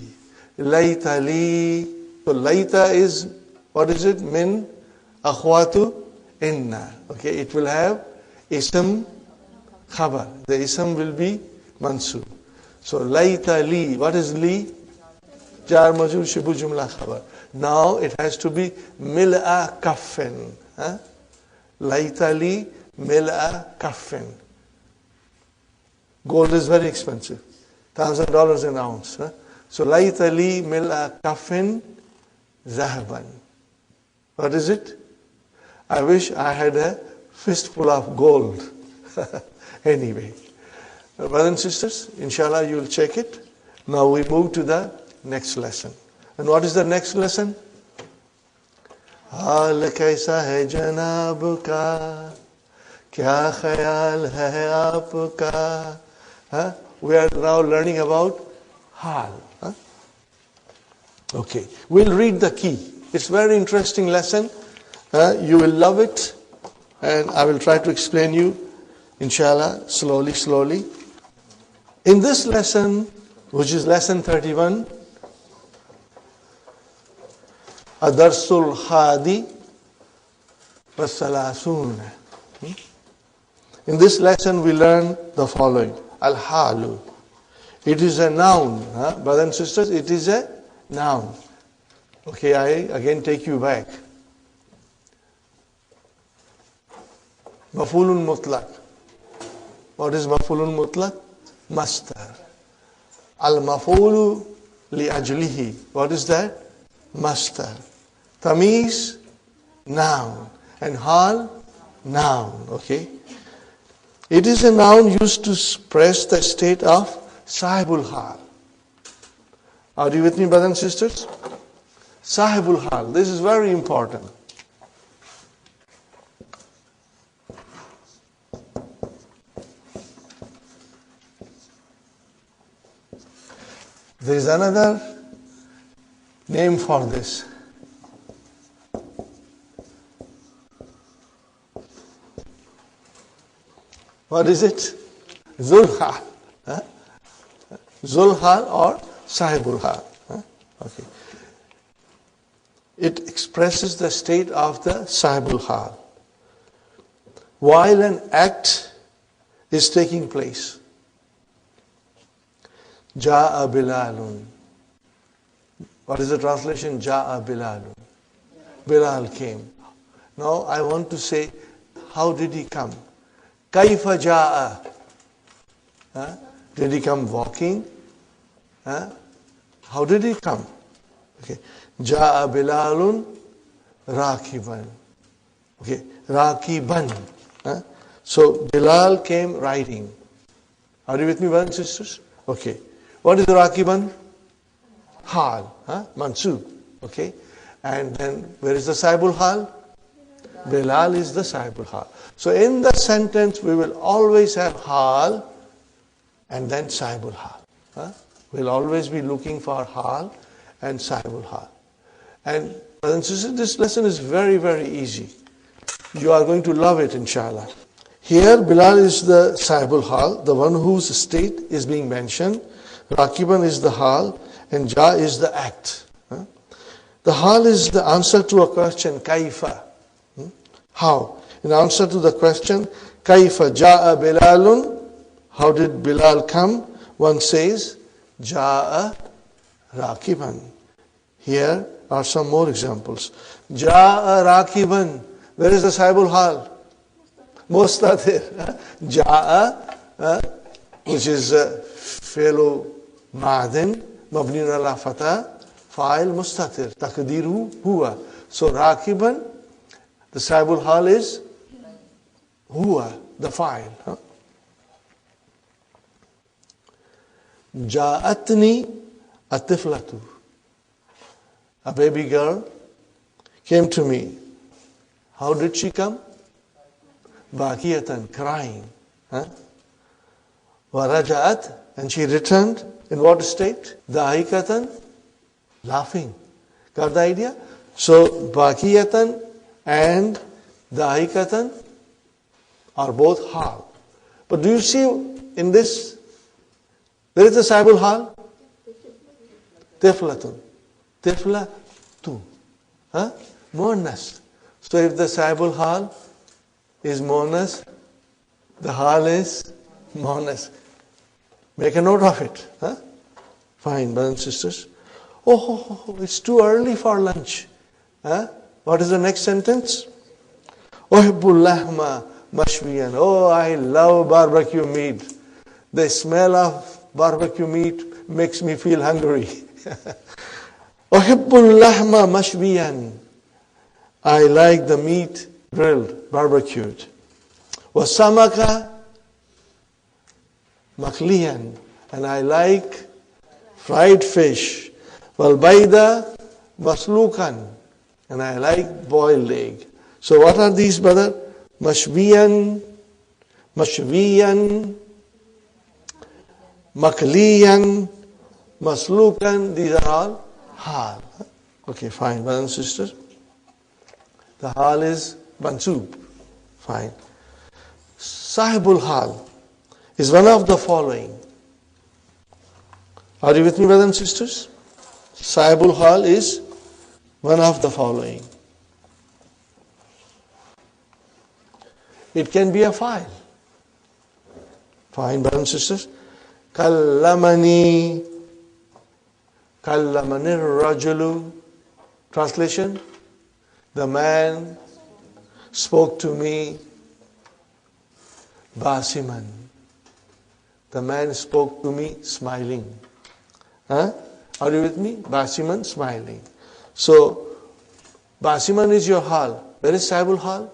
Laitali. So laita is, what is it? Min akhwatu inna. Okay, it will have ism khabar. The ism will be mansub. So laitali. What is li? Jar majur shibu jumla khabar. Now it has to be mil'a kaffin. Laitali mil'a kaffin. Gold is very expensive. $1,000 an ounce. So laitali mil'a kaffin zahaban. What is it? I wish I had a fistful of gold. Anyway. Brothers and sisters, inshallah you will check it. Now we move to the next lesson. And what is the next lesson? हाल कैसा है जनाब का, क्या ख्याल है आपका? We are now learning about hal. Okay, we'll read the key. It's a very interesting lesson. You will love it, and I will try to explain you, inshallah, slowly. In this lesson, which is lesson 31, Adarsul Hadi Wasalasun. In this lesson we learn the following. Al-halu. It is a noun. Brothers and sisters, it is a noun. Okay, I again take you back. Maf'ulun mutlaq. What is maf'ulun mutlaq? Masdar. Al-maf'ulu li ajlihi. What is that? Masdar. Tamiz, noun. And hal, noun. Okay. It is a noun used to express the state of sahibul hal. Are you with me, brothers and sisters? Sahibul hal. This is very important. There is another name for this. What is it? Zulhal. Zulhal or Sahibul Hal. Okay. It expresses the state of the Sahibul Hal. While an act is taking place. Ja'a Bilalun. What is the translation? Ja'a Bilalun. Bilal came. Now I want to say, how did he come? Kaifa ja'a. Did he come walking? How did he come? Okay. Ja'a Bilalun Rakiban. Okay. Rakiban. So Bilal came riding. Are you with me, brothers and sisters? Okay. What is Rakiban? Hal. Mansub. Okay. And then where is the Sahibul Hal? Bilal is the Sahibul Hal. So in the sentence we will always have Hal and then Sahibul Hal. We'll always be looking for Hal and Sahibul Hal. And brothers and sisters, this lesson is very, very easy. You are going to love it, inshallah. Here Bilal is the Sahibul Hal, the one whose state is being mentioned. Rakiban is the Hal and Ja is the act. The Hal is the answer to a question, Kaifa. How? In answer to the question, Kaifa ja'a Bilalun, how did Bilal come? One says, Ja'a Rakiban. Here are some more examples. Ja'a Rakiban. Where is the Sahibul Hal? Mustatir. Ja'a, which is fi'lu ma'adin, mabniun ala fatah, fa'il mustatir. Taqdiru huwa. So Rakiban, the Sahibul Hal is huwa, the fa'il. Ja'atni atiflatu. A baby girl came to me. How did she come? Bakiyatan, crying. Waraja'at, and she returned in what state? Dahikatan, laughing. Got the idea? So Bakiyatan and Dahikatan are both Hal. But do you see in this, where is the Sahibul Hal? Tiflatun. Tiflatu. Muannas. So if the Sahibul Hal is Muannas, the Hal is Muannas. Make a note of it. Fine, brothers and sisters. Oh, it's too early for lunch. What is the next sentence? Uhibbul lahma mashwiyan. Oh, I love barbecue meat. The smell of barbecue meat makes me feel hungry. Uhibbul lahma mashwiyan. I like the meat grilled, barbecued. Wasamaka makliyan. And I like fried fish. Walbayda maslukan. And I like boiled egg. So what are these, brother? Mashwiyan, makliyan, maslukan. These are all Hal. Okay, fine, brothers and sisters. The Hal is Mansub. Fine. Sahibul Hal is one of the following. Are you with me, brothers and sisters? Sahibul Hal is one of the following. It can be a file. Fine, brothers and sisters. Kallamani. Kallamanir rajulu. Translation. The man spoke to me. Basiman. The man spoke to me smiling. Huh? Are you with me? Basiman, smiling. So, Basiman is your hal. Where is Sahibul hal?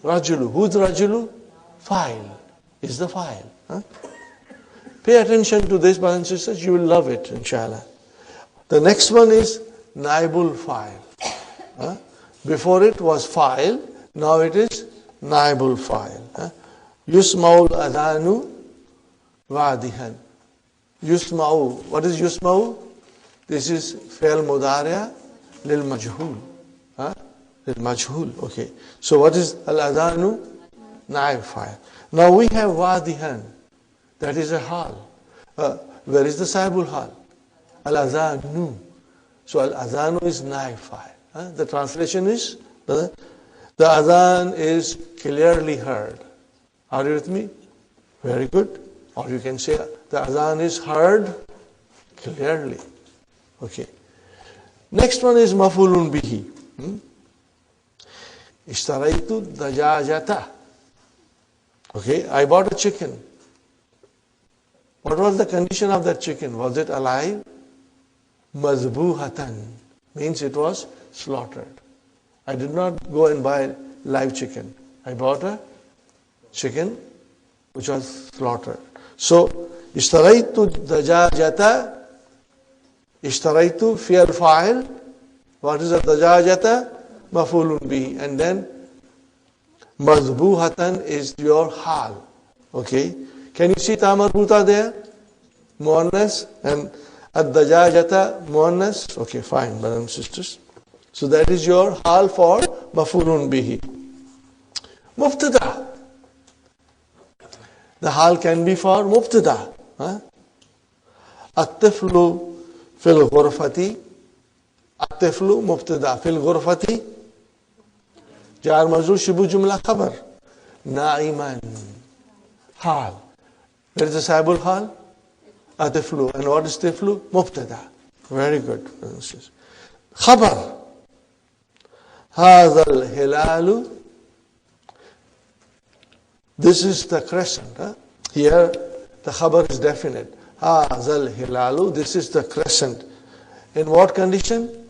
Rajulu. Who's Rajulu? File. Is the file. Huh? Pay attention to this, brothers and sisters. You will love it, inshallah. The next one is Naibul file. Huh? Before it was file. Now it is Naibul file. Huh? Yusmaul adhanu wadihan. Yusma'u. What is Yusma'u? This is fi'l mudari'a lil majhul. Lil majhul. Okay. So what is al-adhanu? Naib fa'il. Now we have wadihan. That is a hal. Where is the sahibul hal? Al-adhanu. So al-adhanu is naib fa'il. The translation is the adhan is clearly heard. Are you with me? Very good. Or you can say the adhan is heard clearly. Okay. Next one is mafulun bihi. Ishtaraitu dajajata. Okay, I bought a chicken. What was the condition of that chicken? Was it alive? Mazbuhatan means it was slaughtered. I did not go and buy live chicken. I bought a chicken which was slaughtered. So, ishtaraitu dajajata. Ishtaraitu fi'l fa'il. What is the dajajata? Mafulun bihi. And then mazbuhatan is your hal. Okay. Can you see ta marbuta there? Muannas and ad-dajajata muannas. Okay, fine, brothers and sisters. So that is your hal for mafulun bihi. Mubtada. The hal can be for mubtada. At-tiflu fil ghurfati. At-tiflu mubtada fil ghurfati. Jar majrur shibu jumla khabar. Na'iman. Hal. Where is the sahibul hal? At-tiflu. And what is tiflu? Mubtada. Very good. Khabar. Hadha al-hilalu. This is the crescent. Here the khabar is definite. Hadha al-hilalu. This is the crescent. In what condition?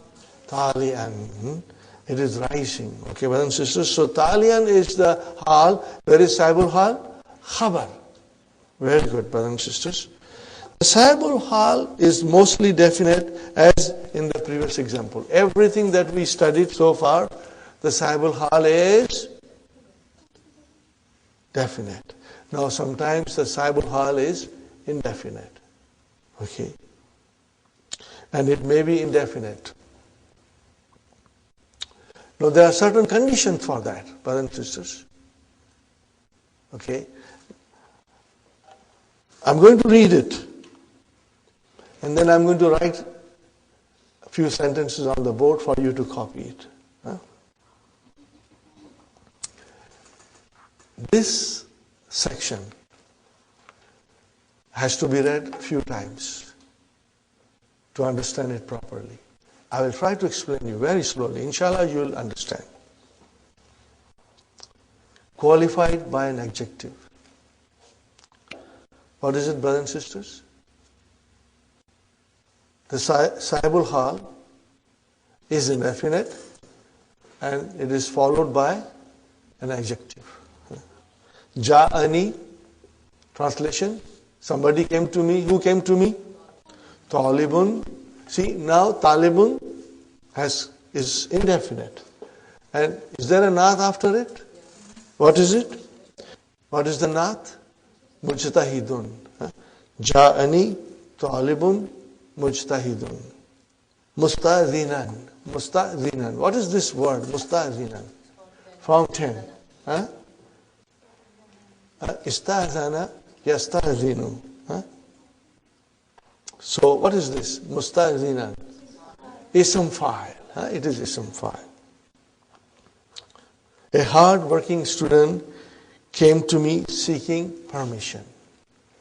Talian. It is rising. Okay, brothers and sisters. So talian is the hal. Where is sahibul hal? Khabar. Very good, brothers and sisters. The sahibul hal is mostly definite as in the previous example. Everything that we studied so far, the sahibul hal is definite. Now sometimes the sahibul hal is indefinite. Okay. And it may be indefinite. Now there are certain conditions for that, brothers and sisters. Okay. I'm going to read it. And then I'm going to write a few sentences on the board for you to copy it. This section has to be read a few times to understand it properly. I will try to explain you very slowly. Inshallah, you will understand. Qualified by an adjective. What is it, brothers and sisters? The sahibul hal is indefinite and it is followed by an adjective. Ja'ani, translation, somebody came to me. Who came to me? Talibun. See, now talibun is indefinite. And is there a naat after it? What is it? What is the naat? Mujtahidun. Ja'ani talibun mujtahidun. Musta'zinan. Musta'zinan. What is this word? Musta'zinan. Fountain. Ista'zana yasta'zinu. So what is this? Musta'zinan. Ism fa'il. It is ism fa'il. A hard-working student came to me seeking permission.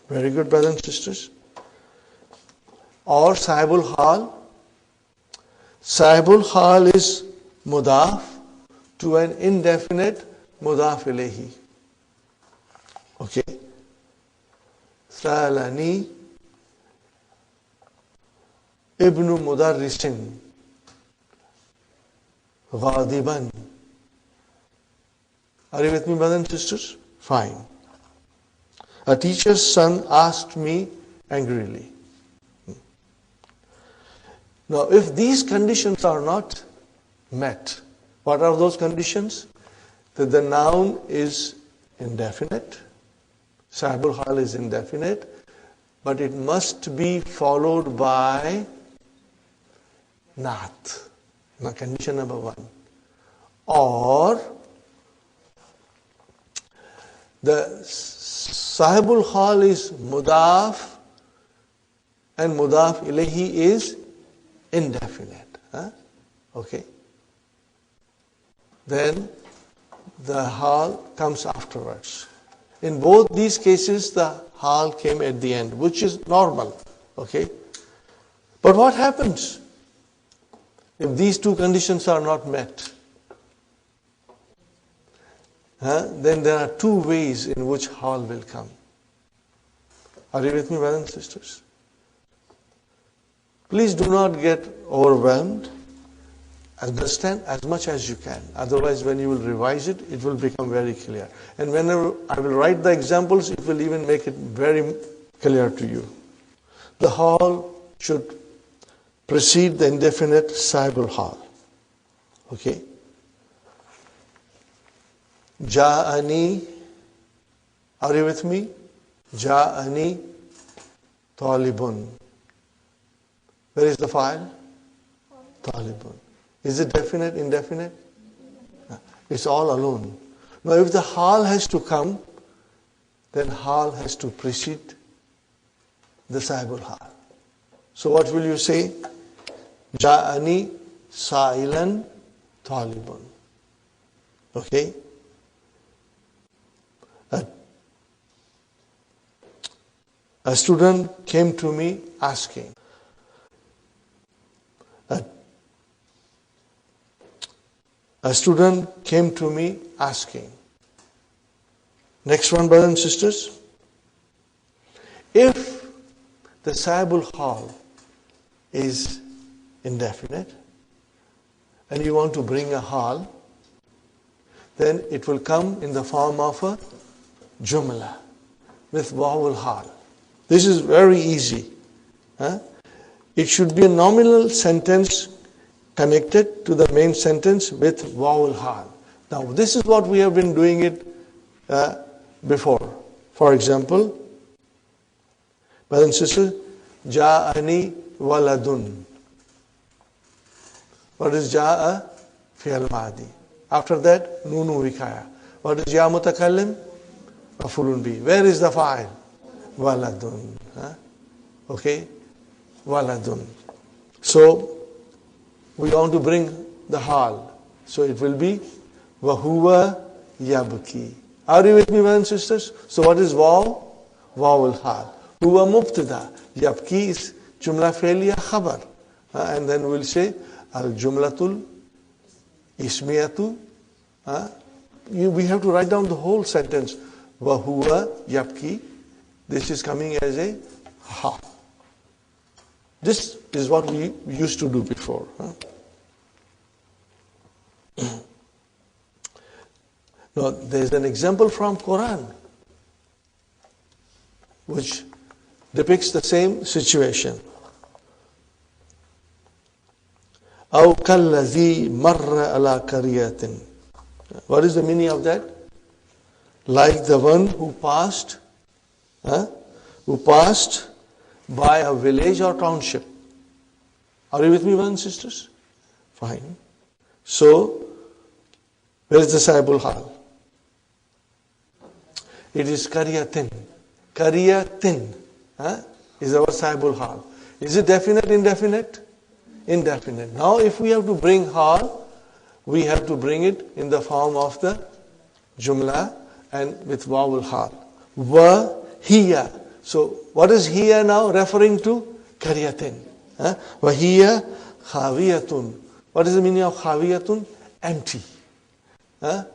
Very good, brothers and sisters. Or Sahibul Hal. Sahibul Hal is mudaf to an indefinite mudaf ilayhi. Okay. Sa'alani ibnu mudarrisin ghadiban. Are you with me, brothers and sisters? Fine. A teacher's son asked me angrily. Now, if these conditions are not met, what are those conditions? That the noun is indefinite, Sahibul Hal is indefinite, but it must be followed by Naat. Now, condition number 1. Or the Sahibul Hal is mudaf and mudaf ilayhi is indefinite. Okay. Then the hal comes afterwards. In both these cases, the hal came at the end, which is normal. Okay. But what happens if these two conditions are not met? Then there are two ways in which hal will come. Are you with me, brothers and sisters? Please do not get overwhelmed. Understand as much as you can. Otherwise, when you will revise it, it will become very clear. And whenever I will write the examples, it will even make it very clear to you. The hal should precede the indefinite Sahibul Hal. Okay? Ja'ani, are you with me? Ja'ani talibun. Where is the file? Talibun. Is it definite, indefinite? It's all alone. Now if the hal has to come, then hal has to precede the Sahibul Hal. So what will you say? Ja'ani sa'ilan talibun. Okay? A student came to me asking. A student came to me asking. Next one, brothers and sisters. If the Sahibul Hal is indefinite and you want to bring a hal, then it will come in the form of a jumla with wawul hal. This is very easy. It should be a nominal sentence connected to the main sentence with wawul hal. Now this is what we have been doing it before. For example, brothers and sisters, ja'ani waladun. What is ja'a? Fi'al madi. After that, nunu vikaya. What is ya mutakallim? Maf'ulun bi. Where is the fa'il? Waladun. Okay? Waladun. So, we want to bring the hal. So it will be wahuwa yabki. Are you with me, brothers and sisters? So what is waw? Wawul hal. Huwa mubtada. Yabki is jumla fi'liya khabar. And then we'll say al jumlatul ismiyatu. We have to write down the whole sentence. Wahuwa yabki. This is coming as a ha. This is what we used to do before. Now, there is an example from Quran which depicts the same situation. أو كالذي مر على قرية. What is the meaning of that? Like the one who passed by a village or township. Are you with me, brothers and sisters? Fine. So, where is the Sahibul Hal? It is Qaryatin. Qaryatin is our Sahibul Hal. Is it definite, indefinite? Indefinite. Now, if we have to bring Hal, we have to bring it in the form of the Jumla and with vowel hal. Wa hiya. So what is hiya now referring to? Karyatin. Wa hiya khawiyatun. What is the meaning of khawiyatun? Empty.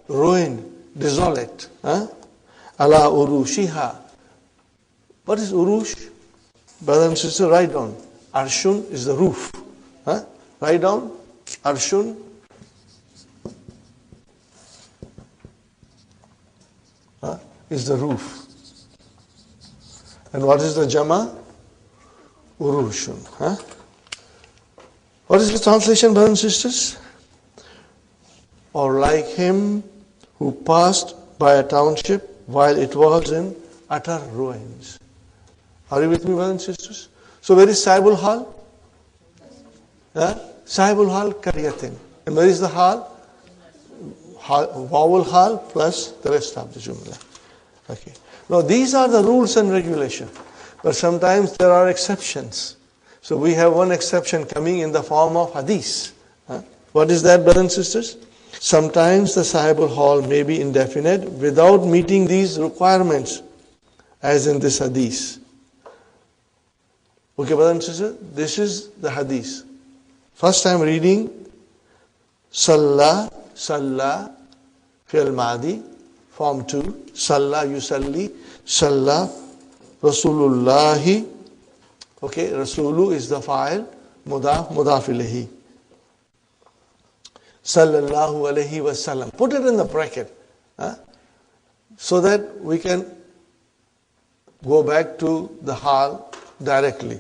Ruined, desolate. Ala urushiha. What is urush? Brother and sister, write down. Arshun is the roof. Write down. Arshun. Is the roof. And what is the jama? Urushun. What is the translation, brothers and sisters? Or like him who passed by a township while it was in utter ruins. Are you with me, brothers and sisters? So where is Saibul Hal? Saibul Hal Karyatin. And where is the Hal? Vowel Hal plus the rest of the Jumla. Okay. Now these are the rules and regulations. But sometimes there are exceptions. So we have one exception coming in the form of hadith. What is that, brothers and sisters? Sometimes the Sahibul Hal may be indefinite without meeting these requirements, as in this hadith. Okay, brothers and sisters, this is the hadith. First I am reading Salla, Fi'l Madi, form 2. Salla, Yusalli, Salla, Rasulullahi. Okay, Rasulu is the fa'il, Mudaf, Mudaf ilayhi. Sallallahu alayhi wa sallam. Put it in the bracket. So that we can go back to the hal directly.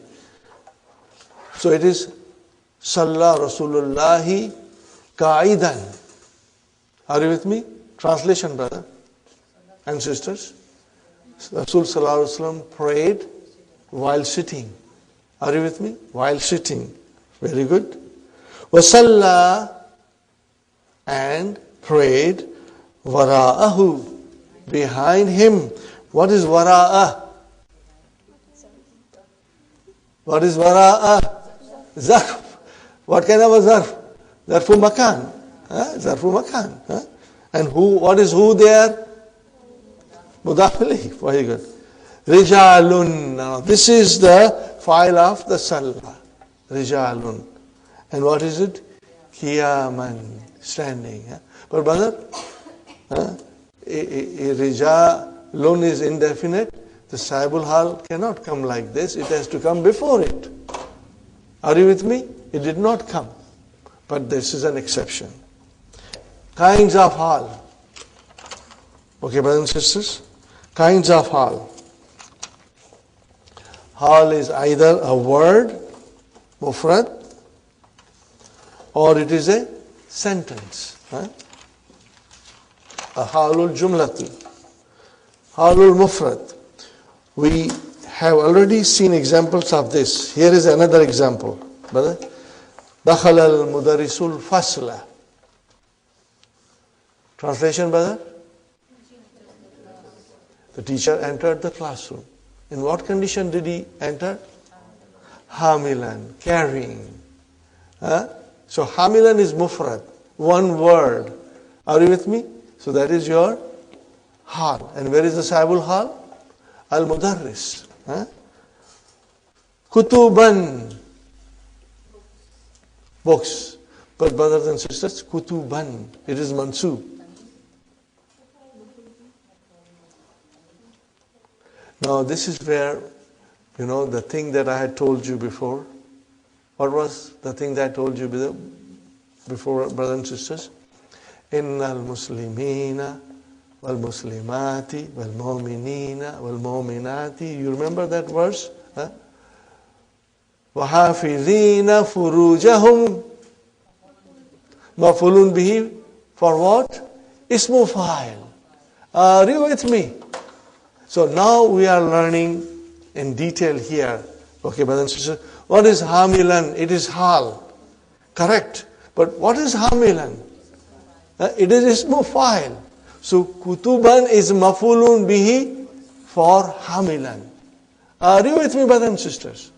So it is Salla Rasulullahi Qa'idan. Are you with me? Translation, brother and sisters. Rasul Sallallahu Alaihi Wasallam prayed while sitting. Are you with me? While sitting. Very good. Wasalla, and prayed wara'ahu, behind him. What is wara'ah? What is wara'ah? Zarf. What kind of a zarf? Zarfu makan. Zarfu makan. And who? What is who there? Mudaf ilayhi. Very good. Rijalun. Now this is the file of the Salah. Rijalun. And what is it? Qiyaman. Standing. But brother, Rijalun is indefinite. The Saibul Hal cannot come like this. It has to come before it. Are you with me? It did not come. But this is an exception. Kinds of Hal. Okay, brothers and sisters? Kinds of Hal. Hal is either a word, mufrad, or it is a sentence. A halul jumlatu. Halul mufrad. We have already seen examples of this. Here is another example. Brother. Dakhala al-mudarisul fasla. Translation, brother? The teacher entered the classroom. In what condition did he enter? Hamilan, carrying. So hamilan is mufrad, one word. Are you with me? So that is your hal. And where is the Saibul Hal? Al-Mudarris. Kutuban. Books. But brothers and sisters, kutuban. It is mansub. Now this is where, the thing that I had told you before. What was the thing that I told you before, brothers and sisters? Innal muslimina wal muslimati wal mu'minina wal mu'minati. You remember that verse? وَحَافِظِينَ فُرُوجَهُمْ مَفْعُولٌ بِهِ. For what? Ismu fa'il. Are you with me? So now we are learning in detail here. Okay, brothers and sisters. What is hamilan? It is hal. Correct. But what is hamilan? It is ismu fa'il. So kutuban is maf'ulun bihi for hamilan. Are you with me, brothers and sisters?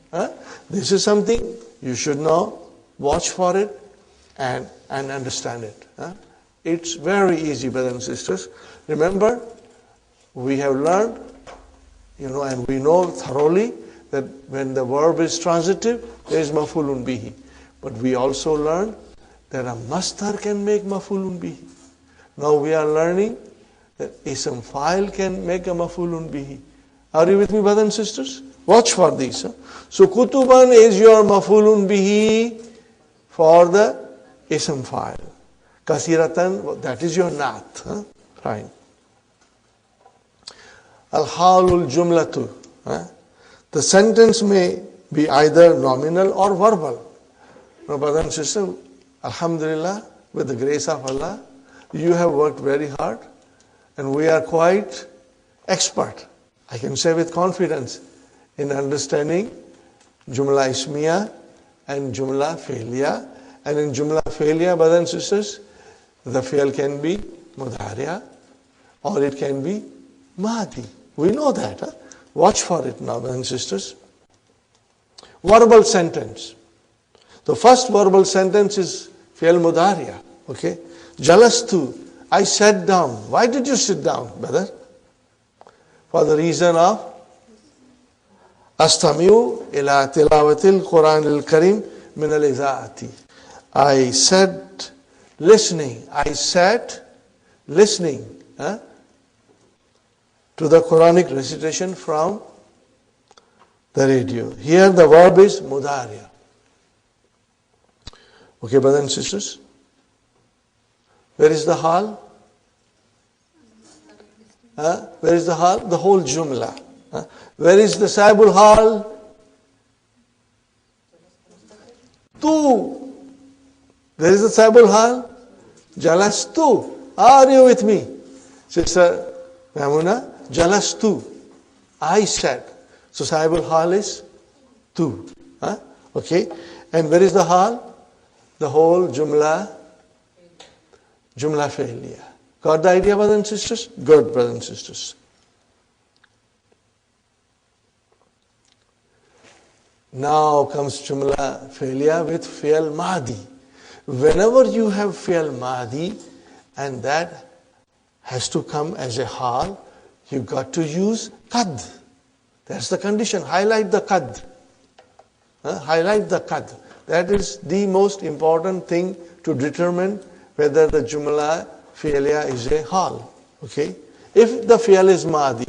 This is something you should know. Watch for it and understand it. It's very easy, brothers and sisters. Remember, we have learned, and we know thoroughly that when the verb is transitive, there is maf'ulun bihi. But we also learned that a masdar can make maf'ulun bihi. Now we are learning that ism fa'il can make a maf'ulun bihi. Are you with me, brothers and sisters? Watch for these. So kutuban is your maf'ulun bihi for the ism fa'il. Kasiratan, that is your naat. Fine. Al-halul jumlatu. The sentence may be either nominal or verbal. Now, brothers and sisters, alhamdulillah, with the grace of Allah, you have worked very hard and we are quite expert, I can say with confidence, in understanding Jumla Ismiya and Jumla Fi'liya. And in Jumla Fi'liya, brothers and sisters, the fi'l can be mudhariya or it can be mahdi. We know that. Watch for it now, brothers and sisters. Verbal sentence. The first verbal sentence is fi'l mudhariya. Okay? Jalastu, I sat down. Why did you sit down, brother? For the reason of Astamiu ila tilawatil Quran al-Karim min al-izaati. I sat listening. I sat listening to the Quranic recitation from the radio. Here the verb is mudhariya. Okay, brothers and sisters? Where is the hal? Where is the hal? The whole jumla. Where is the sahibul hal? Tu. Where is the sahibul hal? Jalastu. Are you with me? Sister Ramuna, Jalastu. I sat. So sahibul hal is tu. Okay. And where is the hal? The whole jumla fi'liya. Got the idea, brothers and sisters? Good, brothers and sisters. Now comes jumla fi'liya with fi'l mahdi. Whenever you have fi'l mahdi and that has to come as a hal, you got to use qad. That's the condition. Highlight the qad. Highlight the qad. That is the most important thing to determine whether the jumla fi'liya is a hal. Okay? If the fi'l is mahdi,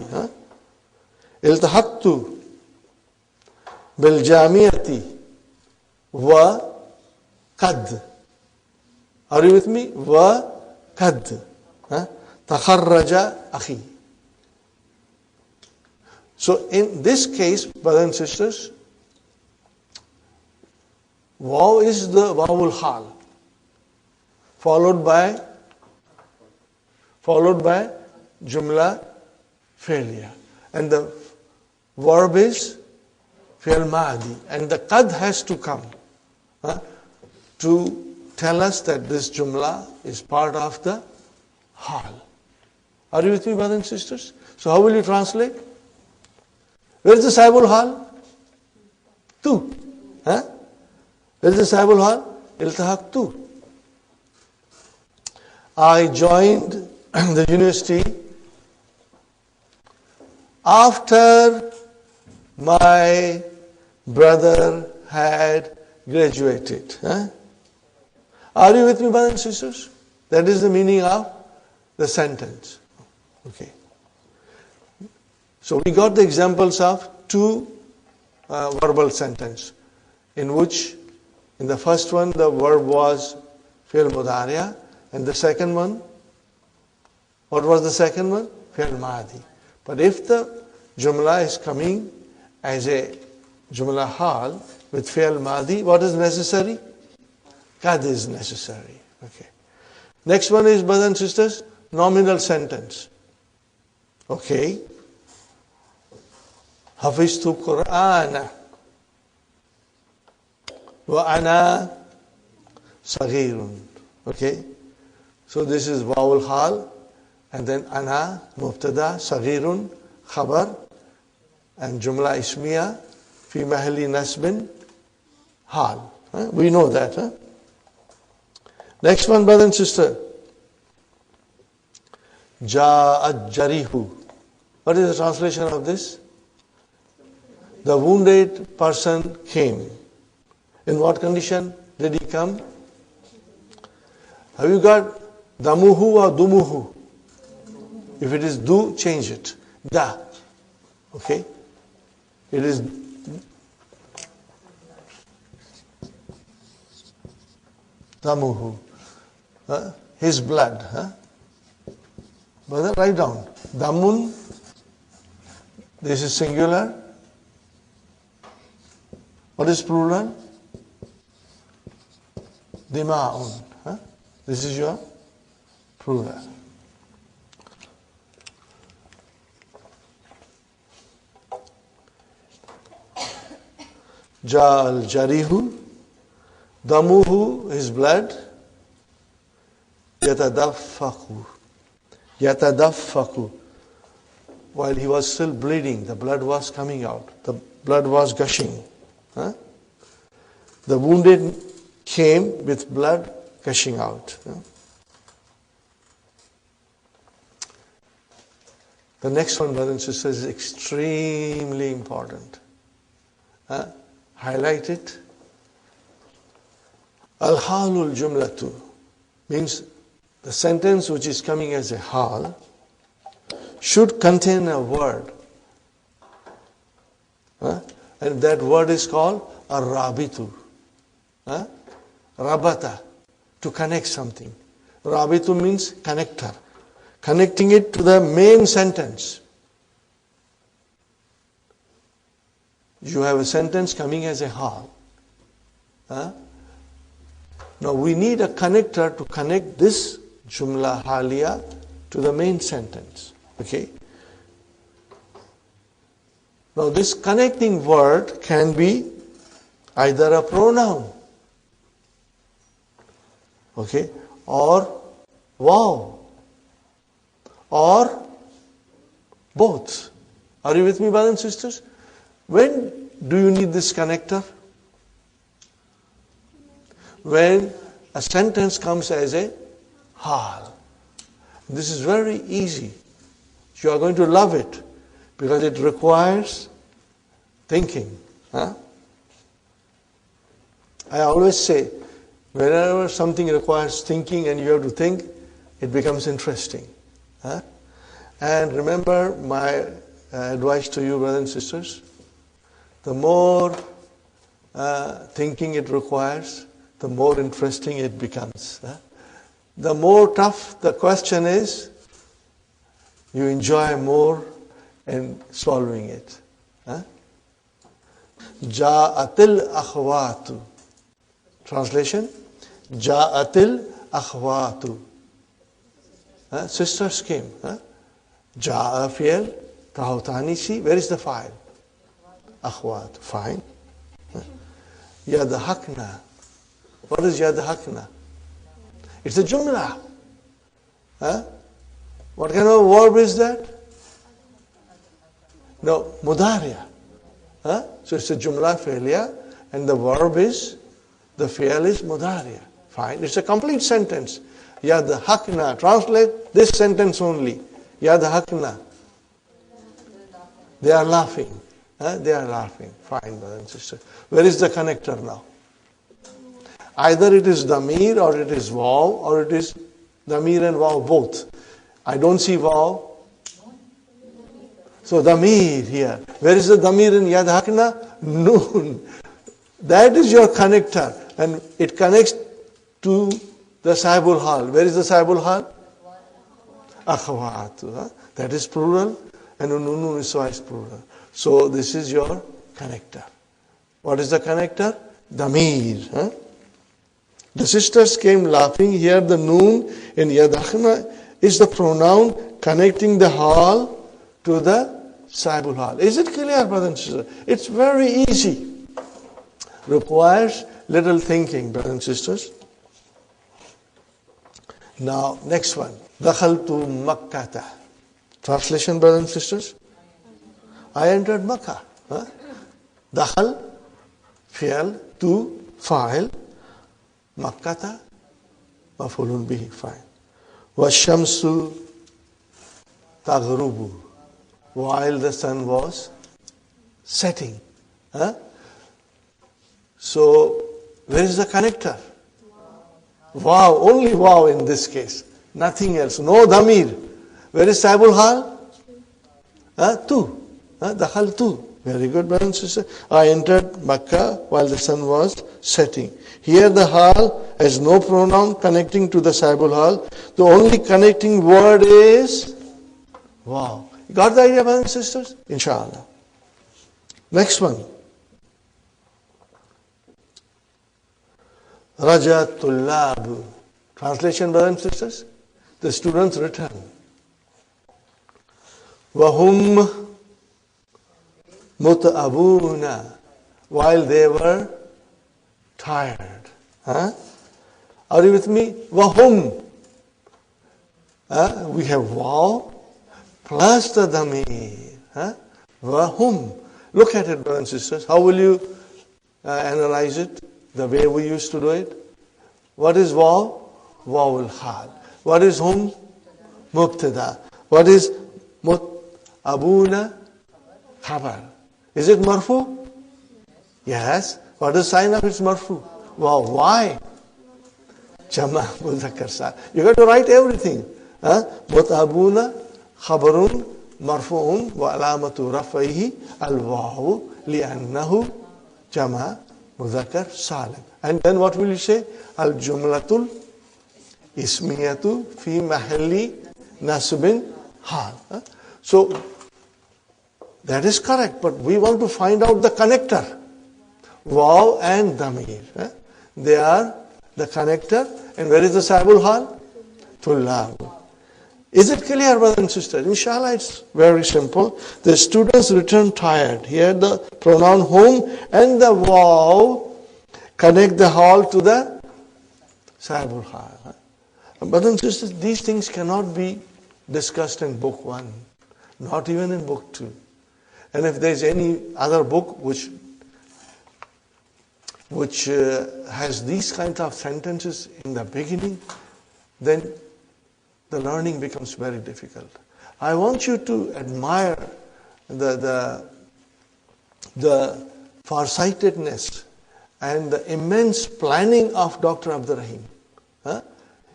iltahattu bil jamiyati wa qad. Are you with me? Wa qad. Takharraja akhi. So in this case, brothers and sisters, waw is the wawul hal, followed by jumla fi'liya, and the verb is fi'l mahdi, and the qad has to come to tell us that this jumla is part of the hal. Are you with me, brothers and sisters? So how will you translate? Where is the sahibul hal? Tu. Where is the sahibul hal? Iltahaqtu. I joined the university after my brother had graduated. Are you with me, brothers and sisters? That is the meaning of the sentence. Okay. So we got the examples of two verbal sentences, in which in the first one the verb was fi'l mudhariya, and the second one, what was the second one? Fi'l mahdi. But if the jumla is coming as a jumla hal with fi'l mahdi, what is necessary? Qad is necessary. Okay. Next one is, brothers and sisters, nominal sentence. Okay. Hafiztu Qur'ana wa ana saghirun. Okay. So this is wawul hal, and then ana, mubtada, saghirun, khabar, and jumla ismiya, fi mahalli nasbin, hal. We know that. Next one, brother and sister. Ja'at jarihu. What is the translation of this? The wounded person came. In what condition did he come? Have you got damuhu or dumuhu? If it is du, change it. Da. Okay? It is damuhu. His blood. Brother, write down. Damun. This is singular. What is plural? Dima'un. This is your plural. Ja'al jarihu. Damuhu, his blood. Yatadaffaku. Yatadaffaku. While he was still bleeding, the blood was coming out. The blood was gushing. The wounded came with blood gushing out. The next one, brothers and sisters, is extremely important. Highlight it. Al-halul jumlatu means the sentence which is coming as a hal should contain a word. And that word is called ar-rabitu. Rabata, to connect something. Rabitu means connector. Connecting it to the main sentence. You have a sentence coming as a hal. Now we need a connector to connect this jumla haliya to the main sentence. Okay? Now this connecting word can be either a pronoun, okay, or wow, or both. Are you with me, brothers and sisters? When do you need this connector? When a sentence comes as a hal. This is very easy. You are going to love it because it requires thinking. I always say, whenever something requires thinking and you have to think, it becomes interesting. And remember my advice to you, brothers and sisters, the more thinking it requires, the more interesting it becomes. The more tough the question is, you enjoy more in solving it. Ja'atil akhwatu. Translation? Ja'atil akhwatu. Sisters came. Ja'a fi'l, tahutani si. Where is the file? Akhwat. Fine. Yadhakna. What is yadhakna? It's a jumla. What kind of verb is that? No, mudariya. So it's a jumla fi'liya and the verb is, the fi'l is mudariya. Fine. It's a complete sentence. Yadhakna. Translate this sentence only. Yadhakna. They are laughing. They are laughing. Fine, brother and sister. Where is the connector now? Either it is damir or it is waw or it is damir and waw both. I don't see waw. So damir here. Where is the damir in yadhakna? Noon. That is your connector. And it connects to the sahibul hal. Where is the sahibul hal? Akhwatu. That is plural. And nunun is twice plural. So this is your connector. What is the connector? Damir. The sisters came laughing. Here the noon in yadakhna is the pronoun connecting the hal to the sahibul hal. Is it clear, brothers and sisters? It's very easy. Requires little thinking, brothers and sisters. Now, next one. Dakhaltu Makkata. Translation, brothers and sisters. I entered Makkah. Dakhal, fi'al, tu, fa'il, Makkata, maf'ulun bihi, fine. Washamsu taghrubu. while the sun was setting. Huh? So, where is the connector? Wow, only wow in this case. Nothing else. No damir. Where is Saibul Hal? Tu. The Hal tu. Very good, brothers and sisters. I entered Makkah while the sun was setting. Here the Hal has no pronoun connecting to the Saibul Hal. The only connecting word is wow. You got the idea, brothers and sisters? Inshallah. Next one. Rajatul Translation, brothers and sisters. The students return. Wahum mut'abuna, while they were tired. Huh? Are you with me? Wahum. We have wow plus the damir. Huh? Wahum. Look at it, brothers and sisters. How will you analyze it? The way we used to do it. What is wow? Wawul hal. What is hum? Mubtada. What is mut'abuna? Khabar. Is it marfu? Yes. What is the sign of its marfu? Wow. Why? Jama mudhakkar salim. You got to write everything. Mut'abuna khabarun marfu'un wa alamatu rafaihi al-wawu li'annahu jama mudhakkar salim. And then what will you say? Al-jumlatul ismiyatu fi mahalli nasbin hal. So, that is correct, but we want to find out the connector. Waw and damir. They are the connector. And where is the Saibul Hal? Tullab. Is it clear, brothers and sisters? Inshallah, it's very simple. The students return tired. Here the pronoun whom and the waw connect the hal to the Saibul Hal. Brothers and sisters, these things cannot be discussed in book 1, not even in book 2. And if there is any other book which has these kinds of sentences in the beginning, then the learning becomes very difficult. I want you to admire the farsightedness and the immense planning of Dr. Abdur Rahim.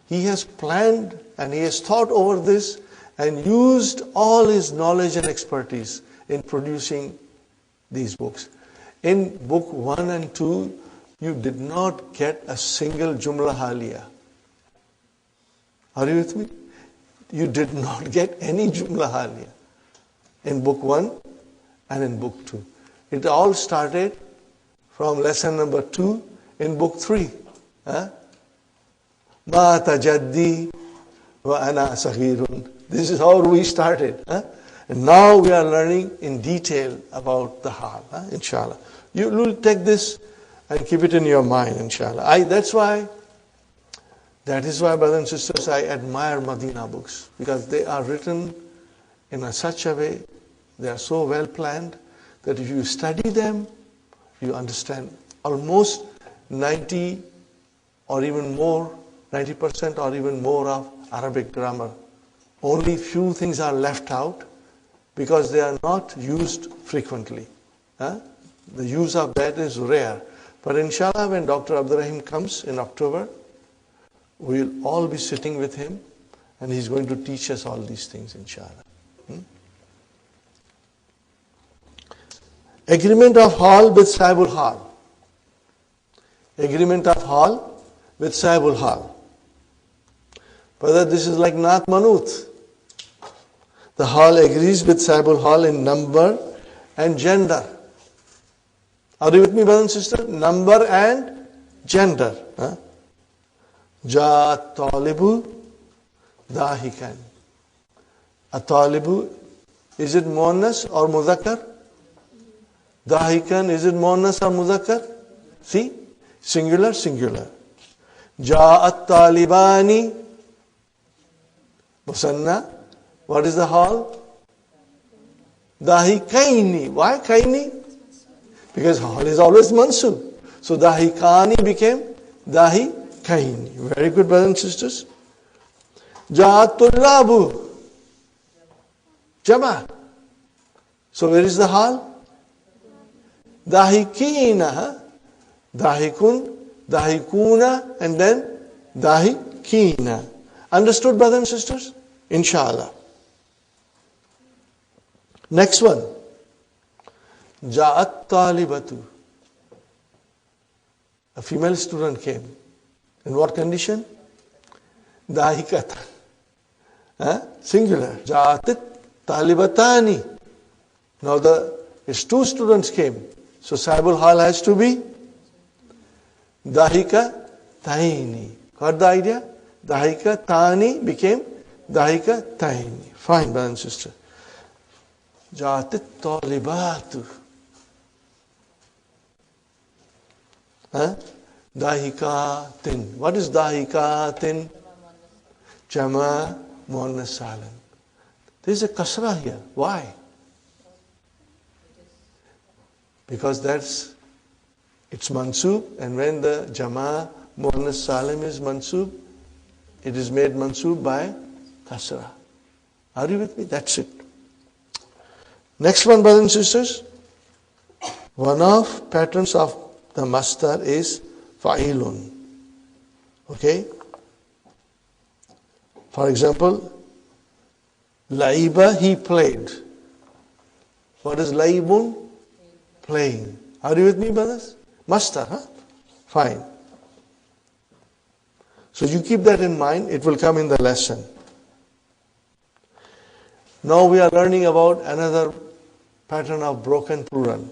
He has planned and he has thought over this and used all his knowledge and expertise in producing these books. In book 1 and 2, you did not get a single Jumla Haliya. Are you with me? You did not get any Jumla Haliya in book 1 and in book 2. It all started from lesson number 2 in book 3. Ma tajaddi wa ana saghirun. This is how we started. And now we are learning in detail about the hal, inshallah. You will take this and keep it in your mind, inshallah. That is why, brothers and sisters, I admire Madina books, because they are written in such a way, they are so well planned, that if you study them, you understand almost 90% or even more of Arabic grammar. Only few things are left out because they are not used frequently. The use of that is rare. But inshallah, when Dr. Abdur Rahim comes in October, we'll all be sitting with him and he's going to teach us all these things, inshallah. Agreement of hal with Saibul Hal. Agreement of hal with Saibul Hal. Brother, this is like Naat Manut. The hal agrees with Saibul Hal in number and gender. Are you with me, brother and sister? Number and gender. Ja talibu dahikan. A talibu, is it muannas or mudhakkar? Dahikan, is it muannas or mudhakkar? See? Singular. Ja'at talibani. Musanna. What is the hal? Dahikaini. Why kaini? Because hal is always mansub. So dahikani became dahikaini. Very good, brothers and sisters. Ja'at tullabu. Jama. So where is the hal? Dahikina. Huh? Dahikun, dahikuna, and then dahikina. Understood, brothers and sisters? Inshallah. Next one. Ja'at talibatu. A female student came. In what condition? Dahikata. Singular. Ja'at talibatani. Now it's two students came. So Sahibul Hal has to be Dahika Taini. Got the idea? Dahika Tani became Dahika Taini. Fine, brother and sister. Ja'at talibatu. Dahikatin. What is dahikatin? Jama muannas salim. There is a kasra here. Why? Because it's mansub, and when the jama muannas salim is mansub, it is made mansub by kasra. Are you with me? That's it. Next one, brothers and sisters. One of patterns of the masdar is fa'ilun. Okay? For example, laiba, he played. What is laibun? Playing. Are you with me, brothers? Masdar, huh? Fine. So you keep that in mind. It will come in the lesson. Now we are learning about another pattern of broken plural.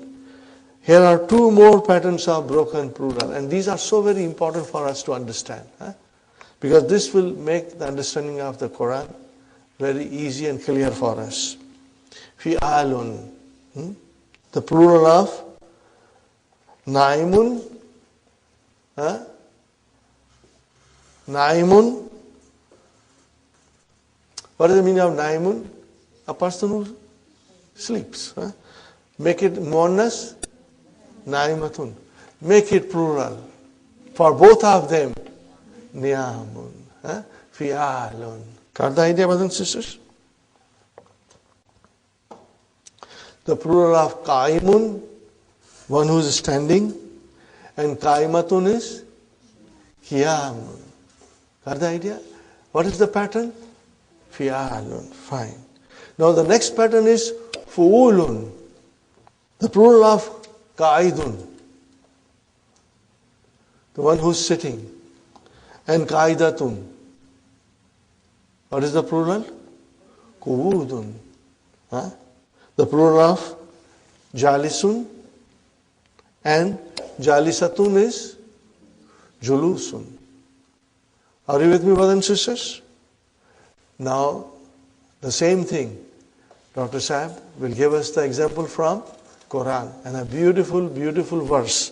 Here are two more patterns of broken plural, and these are so very important for us to understand. Because this will make the understanding of the Quran very easy and clear for us. Fi'alun. The plural of Naimun. Naimun. What is the meaning of Naimun? A person who sleeps. Make it muannas. Naimatun. Make it plural. For both of them, niyamun. Fi'alun. Got the idea, brothers and sisters? The plural of qaimun, one who is standing, and qaimatun is qiyamun. Got the idea? What is the pattern? Fi'alun. Fine. Now the next pattern is fu'ulun. The plural of Qaidun, the one who's sitting, and Qaidatun. What is the plural? Qu'udun. The plural of Jalisun, and Jalisatun is Julusun. Are you with me, brothers and sisters? Now, the same thing. Dr. Saab will give us the example from Quran, and a beautiful, beautiful verse.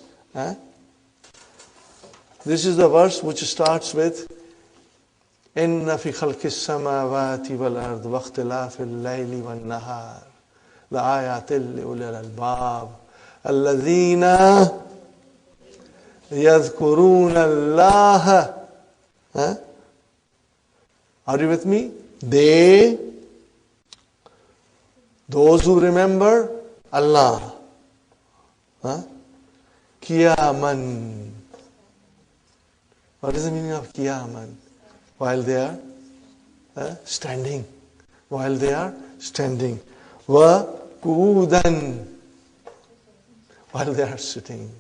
This is the verse which starts with إِنَّ فِي خَلْقِ السَّمَاوَاتِ وَالْأَرْضِ وَاخْتِلَافِ اللَّيْلِ وَالنَّهَارِ لَآيَاتٍ لِأُولِي الْأَلْبَابِ الَّذِينَ يَذْكُرُونَ اللَّهَ. Are you with me? Those who remember Allah. Qiyaman. What is the meaning of qiyaman? While they are standing. While they are standing. Wa qu'udan. While they are sitting.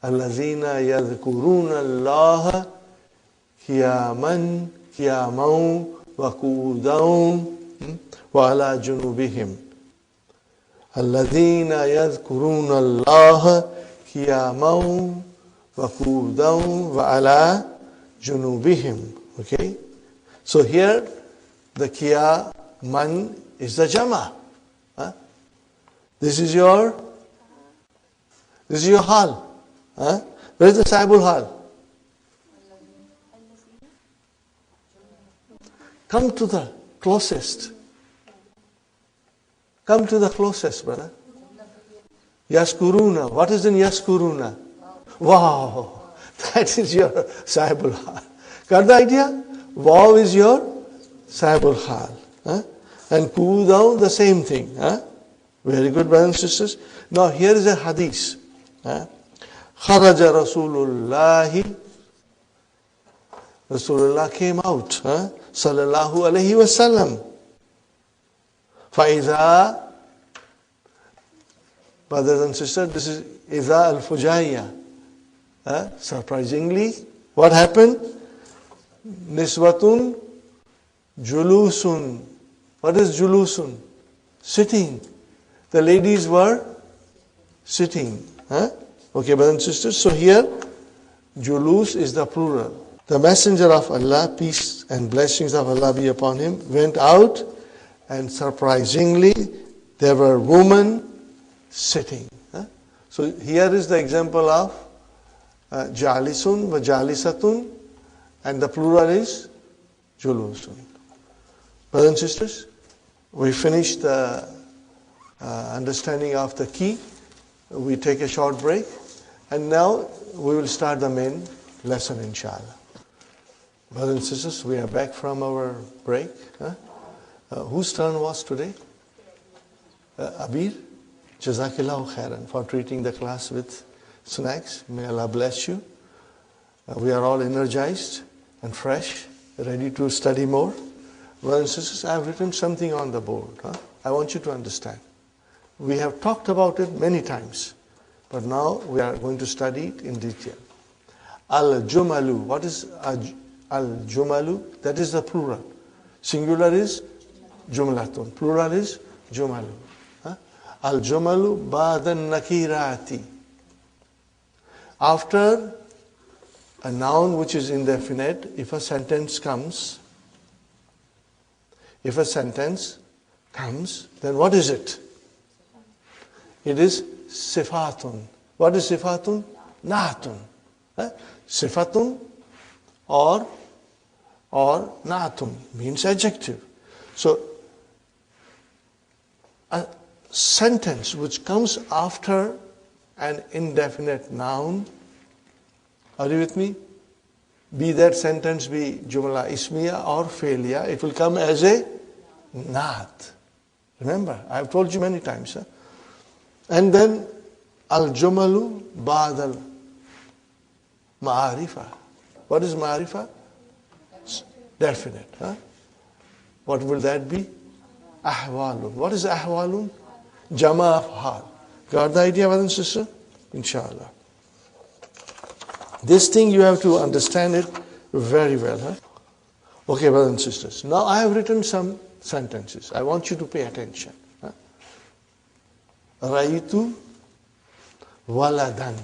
Allazina yadhkuruna Allah qiyaman wa qu'udan wa ala junubihim. الذين يذكرون الله قياما وقعودا وعلى جنوبهم. Okay? So here the qiyaman is the jama. This is your hal. Where is the sahibul hal? Come to the closest. Come to the closest, brother. Yaskuruna. What is in Yaskuruna? Wow. That is your sahibul hal. Got the idea? Wow is your sahibul hal. And cool down, the same thing. Very good, brothers and sisters. Now here is a hadith. Kharaja Rasulullahi. Rasulullah came out. Sallallahu alayhi wasallam. Fa'idha. Brothers and sisters, this is Iza al-Fujayya. Surprisingly, what happened? Niswatun julusun. What is julusun? Sitting. The ladies were sitting. Okay, brothers and sisters. So here, julus is the plural. The messenger of Allah, peace and blessings of Allah be upon him, went out, and surprisingly, there were women sitting. So here is the example of jalisun wa jalisatun, and the plural is julusun. Brothers and sisters, we finished the understanding of the key. We take a short break, and now we will start the main lesson, inshallah. Brothers and sisters, we are back from our break. Whose turn was today? Abir? Jazakillahu khairan for treating the class with snacks. May Allah bless you. We are all energized and fresh, ready to study more. Brothers and sisters, I have written something on the board. I want you to understand. We have talked about it many times, but now we are going to study it in detail. Al-Jumalu. What is Al-Jumalu? That is the plural. Singular is Jumlatun. Plural is Jumalu. Al-Jumalu ba'dan nakirati. After a noun which is indefinite, if a sentence comes, then what is it? It is sifatun. What is sifatun? Naatun. Sifatun or naatun means adjective. So a sentence which comes after an indefinite noun, are you with me? Be that sentence be jumla ismiya or failure, it will come as a naat. Remember, I have told you many times. And then al-jumalu ba'dal ma'arifa. What is ma'arifa? Definite. What will that be? Ahwalun. What is ahwalun? Jama of hal. Got the idea, brothers and sisters? Inshallah. This thing you have to understand it very well. Okay, brothers and sisters. Now I have written some sentences. I want you to pay attention. Raitu waladan.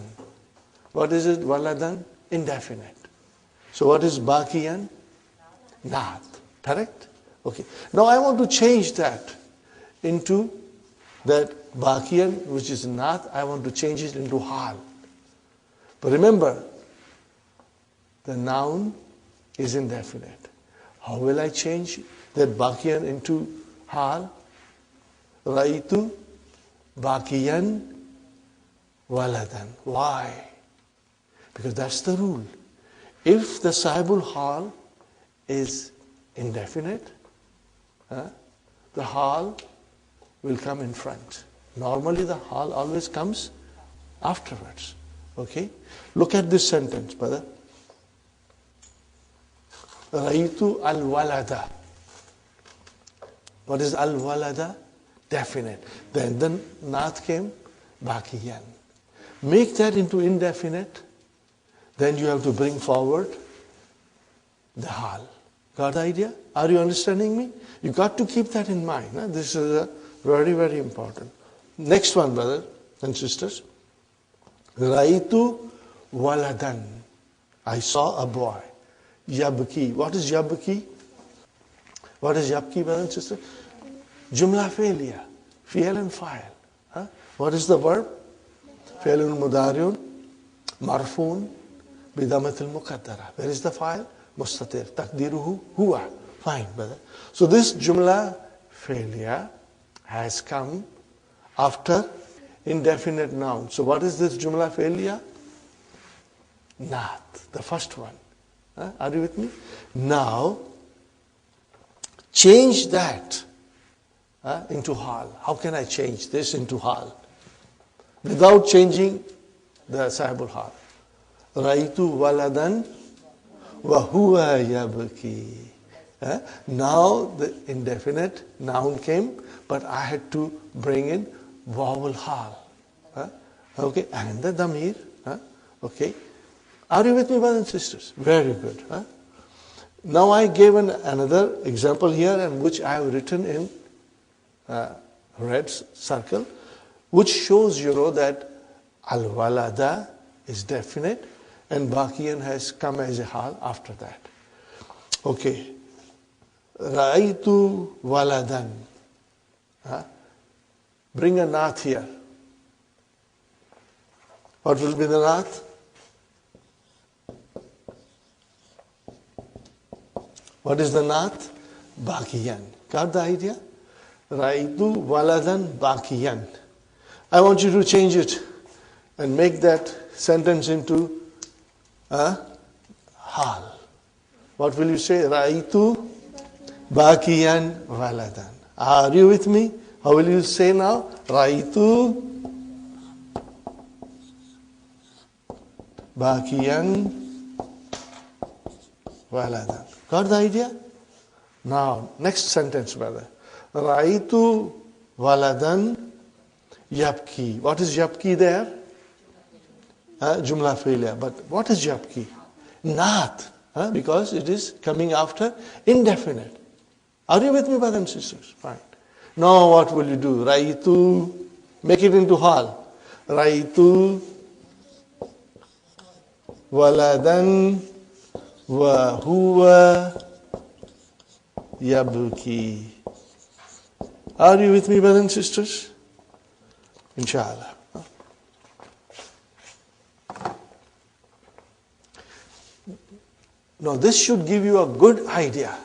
What is it, waladan? Indefinite. So what is baqiyan? Naat. Correct? Okay. Now I want to change that into that baqiyan, which is naat. I want to change it into hal. But remember, the noun is indefinite. How will I change that baqiyan into hal? Raitu baqiyan waladan. Why? Because that's the rule. If the sahibul hal is indefinite, the hal will come in front. Normally the hal always comes afterwards. Okay? Look at this sentence, brother. Raitu al-walada. What is al-walada? Definite. Then the naat came, baqiyan. Make that into indefinite, then you have to bring forward the hal. Got the idea? Are you understanding me? You got to keep that in mind. This is very, very important. Next one, brothers and sisters. Raitu waladan. I saw a boy. Yabki. What is yabki? What is yabki, brothers and sisters? Jumla failure. Fi'al and fa'il. What is the verb? Fi'alun mudariun. Marfun. Bidamatil muqaddara. Where is the fa'il? Mustatir. Takdiruhu huwa. Fine, brother. So this jumla failure has come after indefinite noun. So what is this jumla failure? Naat. The first one. Are you with me? Now, change that into hal. How can I change this into hal? Without changing the sahibul hal. Raitu waladan wa huwa yabki. Now the indefinite noun came, but I had to bring in vowel hal. Okay, and the damir. Okay. Are you with me, brothers and sisters? Very good. Now I gave another example here, and which I have written in red circle, which shows that al-walada is definite and baqiyan has come as a hal after that. Okay. Ra'aytu waladan. Bring a naat here. What will be the naat? What is the naat? Baqiyan. Got the idea? Ra'aytu waladan baqiyan. I want you to change it and make that sentence into hal. What will you say? Ra'aytu baqiyan waladan. Are you with me? How will you say now? Ra'aytu baqiyan waladan. Got the idea? Now, next sentence, brother. Ra'aytu waladan yabki. What is yabki there? Jumla fi'liya. But what is yabki? Naat. Because it is coming after indefinite. Are you with me, brothers and sisters? Fine. Now what will you do? Ra'aytu, make it into hal. Ra'aytu waladan wa huwa yabki. Are you with me, brothers and sisters? Inshallah. Now this should give you a good idea.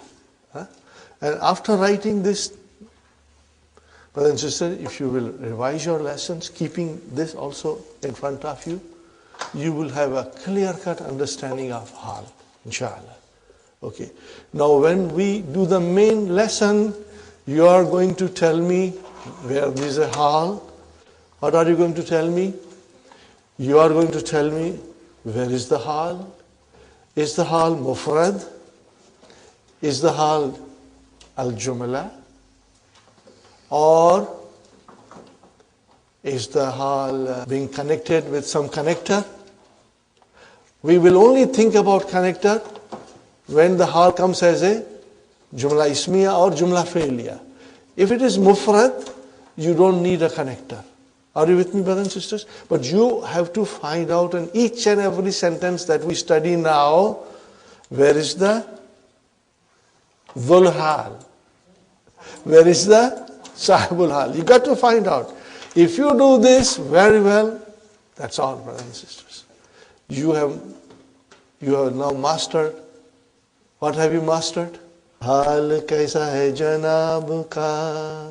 And after writing this, brothers and sisters, if you will revise your lessons, keeping this also in front of you, you will have a clear-cut understanding of hal, inshallah. Okay. Now when we do the main lesson, you are going to tell me where there is a hal. What are you going to tell me? You are going to tell me where is the hal. Is the hal mufrad? Is the hal al-jumla? Or is the hal being connected with some connector? We will only think about connector when the hal comes as a jumla ismiya or jumla fi'liya. If it is mufrad, you don't need a connector. Are you with me, brothers and sisters? But you have to find out in each and every sentence that we study now, where is the dhul hal? Where is the sahibul hal? You got to find out. If you do this very well, that's all, brothers and sisters. You have now mastered. What have you mastered? Hal kaisa hai janab ka,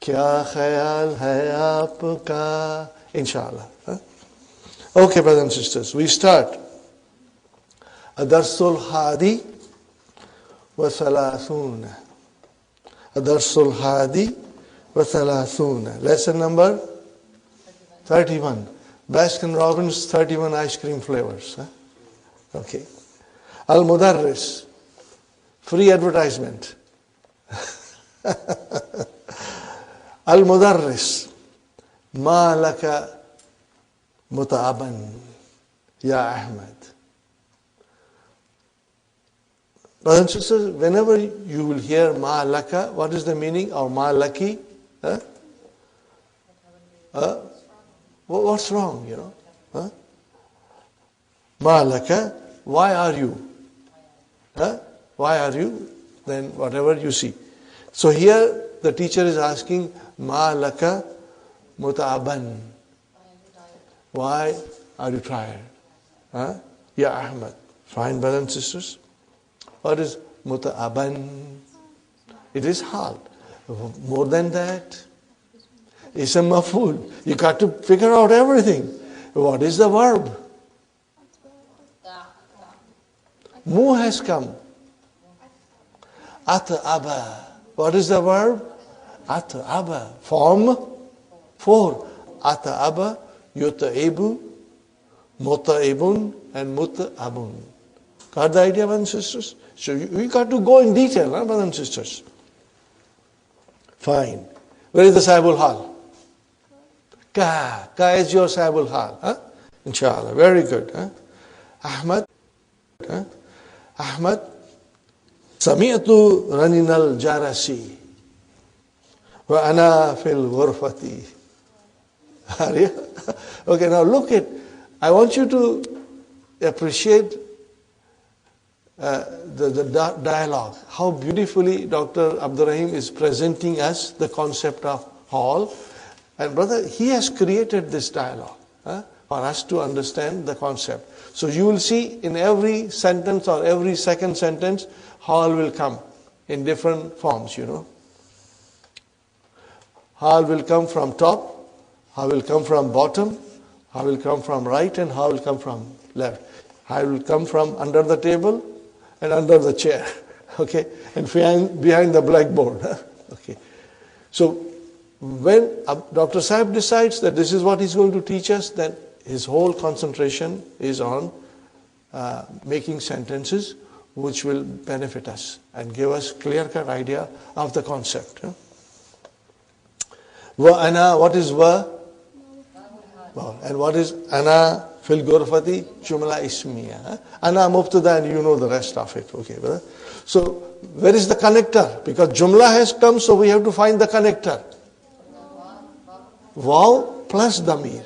kya khayal hai aapka. Inshallah. Okay, brothers and sisters, we start. Adarsul hadi wa thalathuna. Adarsul hadi wa thalathuna. Lesson number 31. Baskin Robbins 31 ice cream flavors. Okay. Al-Mudarris. Free advertisement. Al-Mudarris. Ma laka muta'aban. Ya Ahmad. Brothers and sisters, whenever you will hear ma laka, what is the meaning? Or ma laki? What's wrong, Ma laka, why are you? Why are you? Then whatever you see. So here the teacher is asking, ma laka muta'aban. Why are you tired? Ya Ahmad. Fine, brothers and sisters. What is muta'aban? It is hal. More than that, it's a maf'ul. You got to figure out everything. What is the verb? Mu has come. At'aba. What is the verb? At'aba. Form 4. At'aba, yut'ibu, mut'ibun, and mut'abun. Got the idea, brothers and sisters? So we got to go in detail, brothers and sisters. Fine. Where is the Sahibul Hal? Ka. Ka is your Sahibul Hal. Huh? Inshallah. Very good. Huh? Ahmad. Huh? Ahmad. Sami'tu raninal jarasi. Wa ana fil ghurfati. Okay, now look at, I want you to appreciate the dialogue. How beautifully Dr. Abdurrahim is presenting us the concept of hall. And brother, he has created this dialogue for us to understand the concept. So you will see in every sentence or every second sentence, hall will come in different forms, Hall will come from top, hall will come from bottom, hall will come from right, and hall will come from left. Hall will come from under the table and under the chair, okay, and behind the blackboard, okay. So when Dr. Sahib decides that this is what he's going to teach us, then his whole concentration is on making sentences which will benefit us and give us clear-cut idea of the concept. Wa ana, what is wa? And what is ana fil ghurfati? Jumla ismiya. Ana mubtada, and you know the rest of it. Okay, brother. So where is the connector? Because jumla has come, so we have to find the connector. Waw plus damir.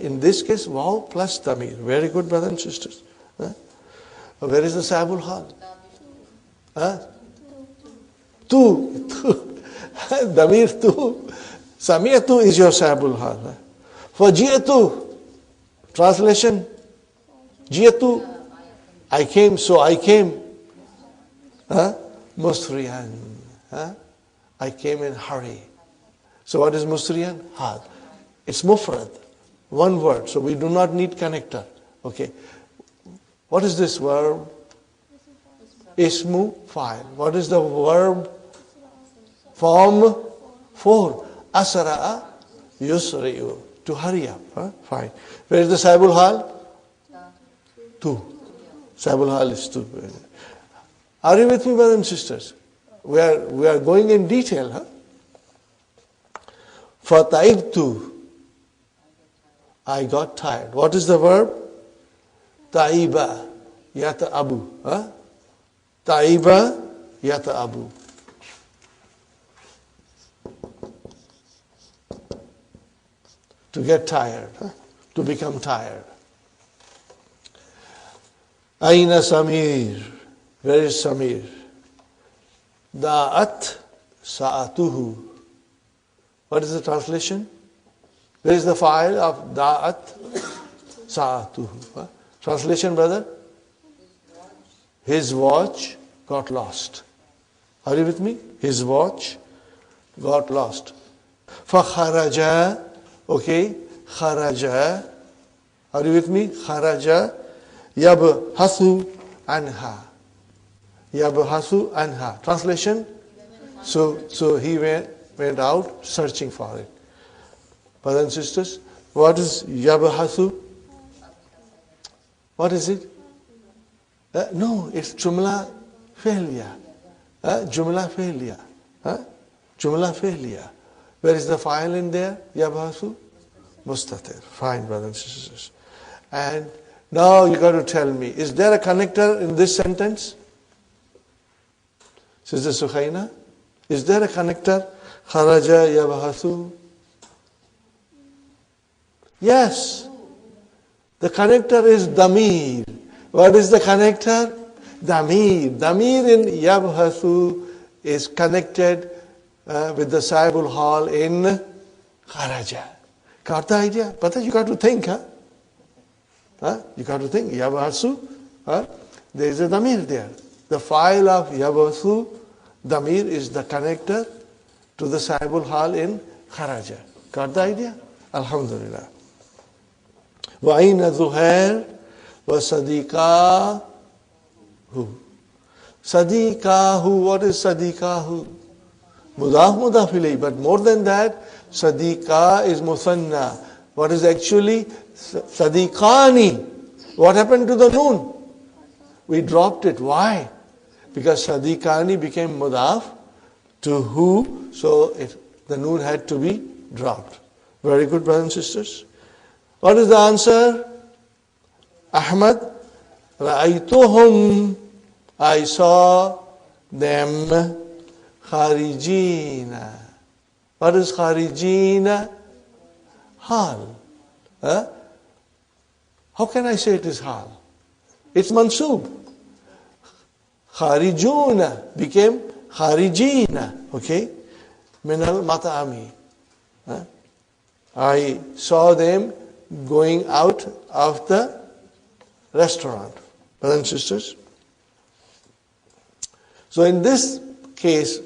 In this case, waw plus damir. Very good, brothers and sisters. Where is the Sahibul Hal? Tu. Damir tu. Sami'atu is your Sahibul Hal. For ji'atu, translation, ji'atu, I came, so I came. Musriyan. I came in hurry. So what is Musriyan? Hal. It's mufrad, one word, so we do not need connector. Okay. What is this verb? Ismu fa'il. What is the verb? Form 4. Asra'a yusri'u. To hurry up. Fine. Where is the Sahibul Hal? 2. Sahibul Hal is 2. Are you with me, brothers and sisters? We are going in detail. Fata'ibtu. I got tired. What is the verb? Ta'iba yata'abu. Ta'iba yata'abu. To get tired, to become tired. Aina Samir. Where is Samir? Da'at sa'atuhu. What is the translation? Where is the file of da'at sa'atuhu? Translation, brother? His watch got lost. Are you with me? His watch got lost. فَخَرَجَ. Okay, kharaja. Are you with me? Kharaja yabhasu anha. Yabhasu anha. Translation? So he went out searching for it. Brothers and sisters, what is yabhasu? What is it? No, it's jumla failure. Jumla failure. Jumla failure. Where is the file in there? Yabhasu? Mustatir. Fine, brothers and sisters. And now you got to tell me, is there a connector in this sentence? Sister Sukhaina? Is there a connector? Kharaja yabhasu? Yes. The connector is damir. What is the connector? Damir. Damir in yabhasu is connected with the Sahibul Hal in kharaja. Got the idea? But you got to think, You got to think. Yabhasu, there is a damir there. The file of yabhasu, damir is the connector to the Sahibul Hal in kharaja. Got the idea? Alhamdulillah. Wa aina Zuhair wa sadiqahu. Sadiqahu, what is sadiqahu? Mudaf, mudaf ilayh. But more than that, Sadiqa is Musanna. What is actually Sadiqani? What happened to the noon? We dropped it. Why? Because Sadiqani became Mudaf to who, so the noon had to be dropped. Very good, brothers and sisters. What is the answer? Ahmad, Ra'aytuhum, I saw them, Kharijina. What is Kharijina? Hal. Huh? How can I say it is Hal? It's Mansub. Kharijuna became Kharijina. Okay? Minal Mata'ami. I saw them going out of the restaurant. Brothers and sisters. So in this case,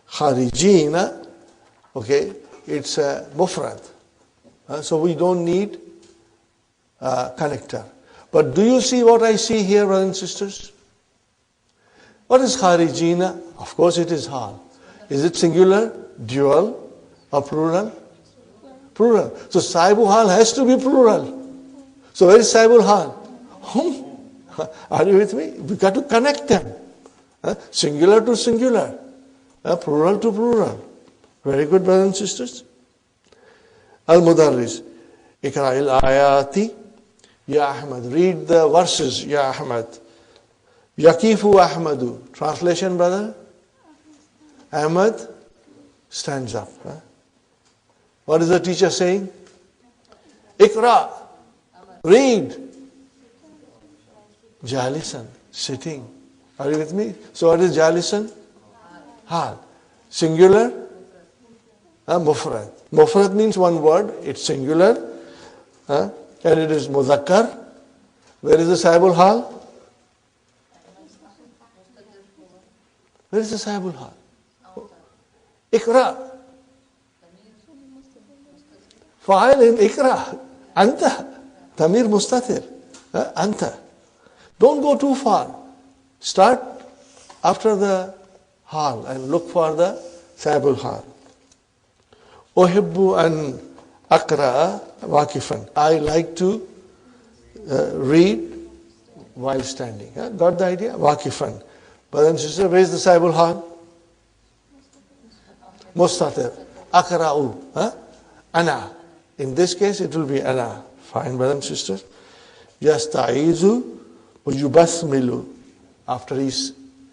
Kharijina, okay, it's a mufrad. So we don't need a connector. But do you see what I see here, brothers and sisters? What is Kharijina? Of course it is Hal. Is it singular, dual, or plural? Plural. So Sahibul Hal has to be plural. So where is Sahibul Hal? Are you with me? We got to connect them. Singular to singular. Plural to plural. Very good, brothers and sisters. Al-Mudarris. Ikra'il ayati. Ya Ahmad. Read the verses, Ya Ahmad. Yakifu Ahmadu. Translation, brother? Ahmad stands up. What is the teacher saying? Ikra. Read. Jalisan. Sitting. Are you with me? So what is Jalisan? Hal. Singular? Mufrad. Mufrad means one word. It's singular. And it is Muzakkar. Where is the Sahibul Hal? Where is the Sahibul Hal? Ikra. Fa'il in Ikra. Anta. Tamir Mustatir. Anta. Don't go too far. Start after the Hal and look for the Sahibul Hal. Uhibbu an aqra'a waqifan. I like to read while standing. Got the idea? Waqifan. Brother and sister, where is the Sahibul Hal? Mustatir. Aqra'u. Ana. In this case, it will be ana. Fine, brother and sister. Yasta'izu wa yubasmilu. After he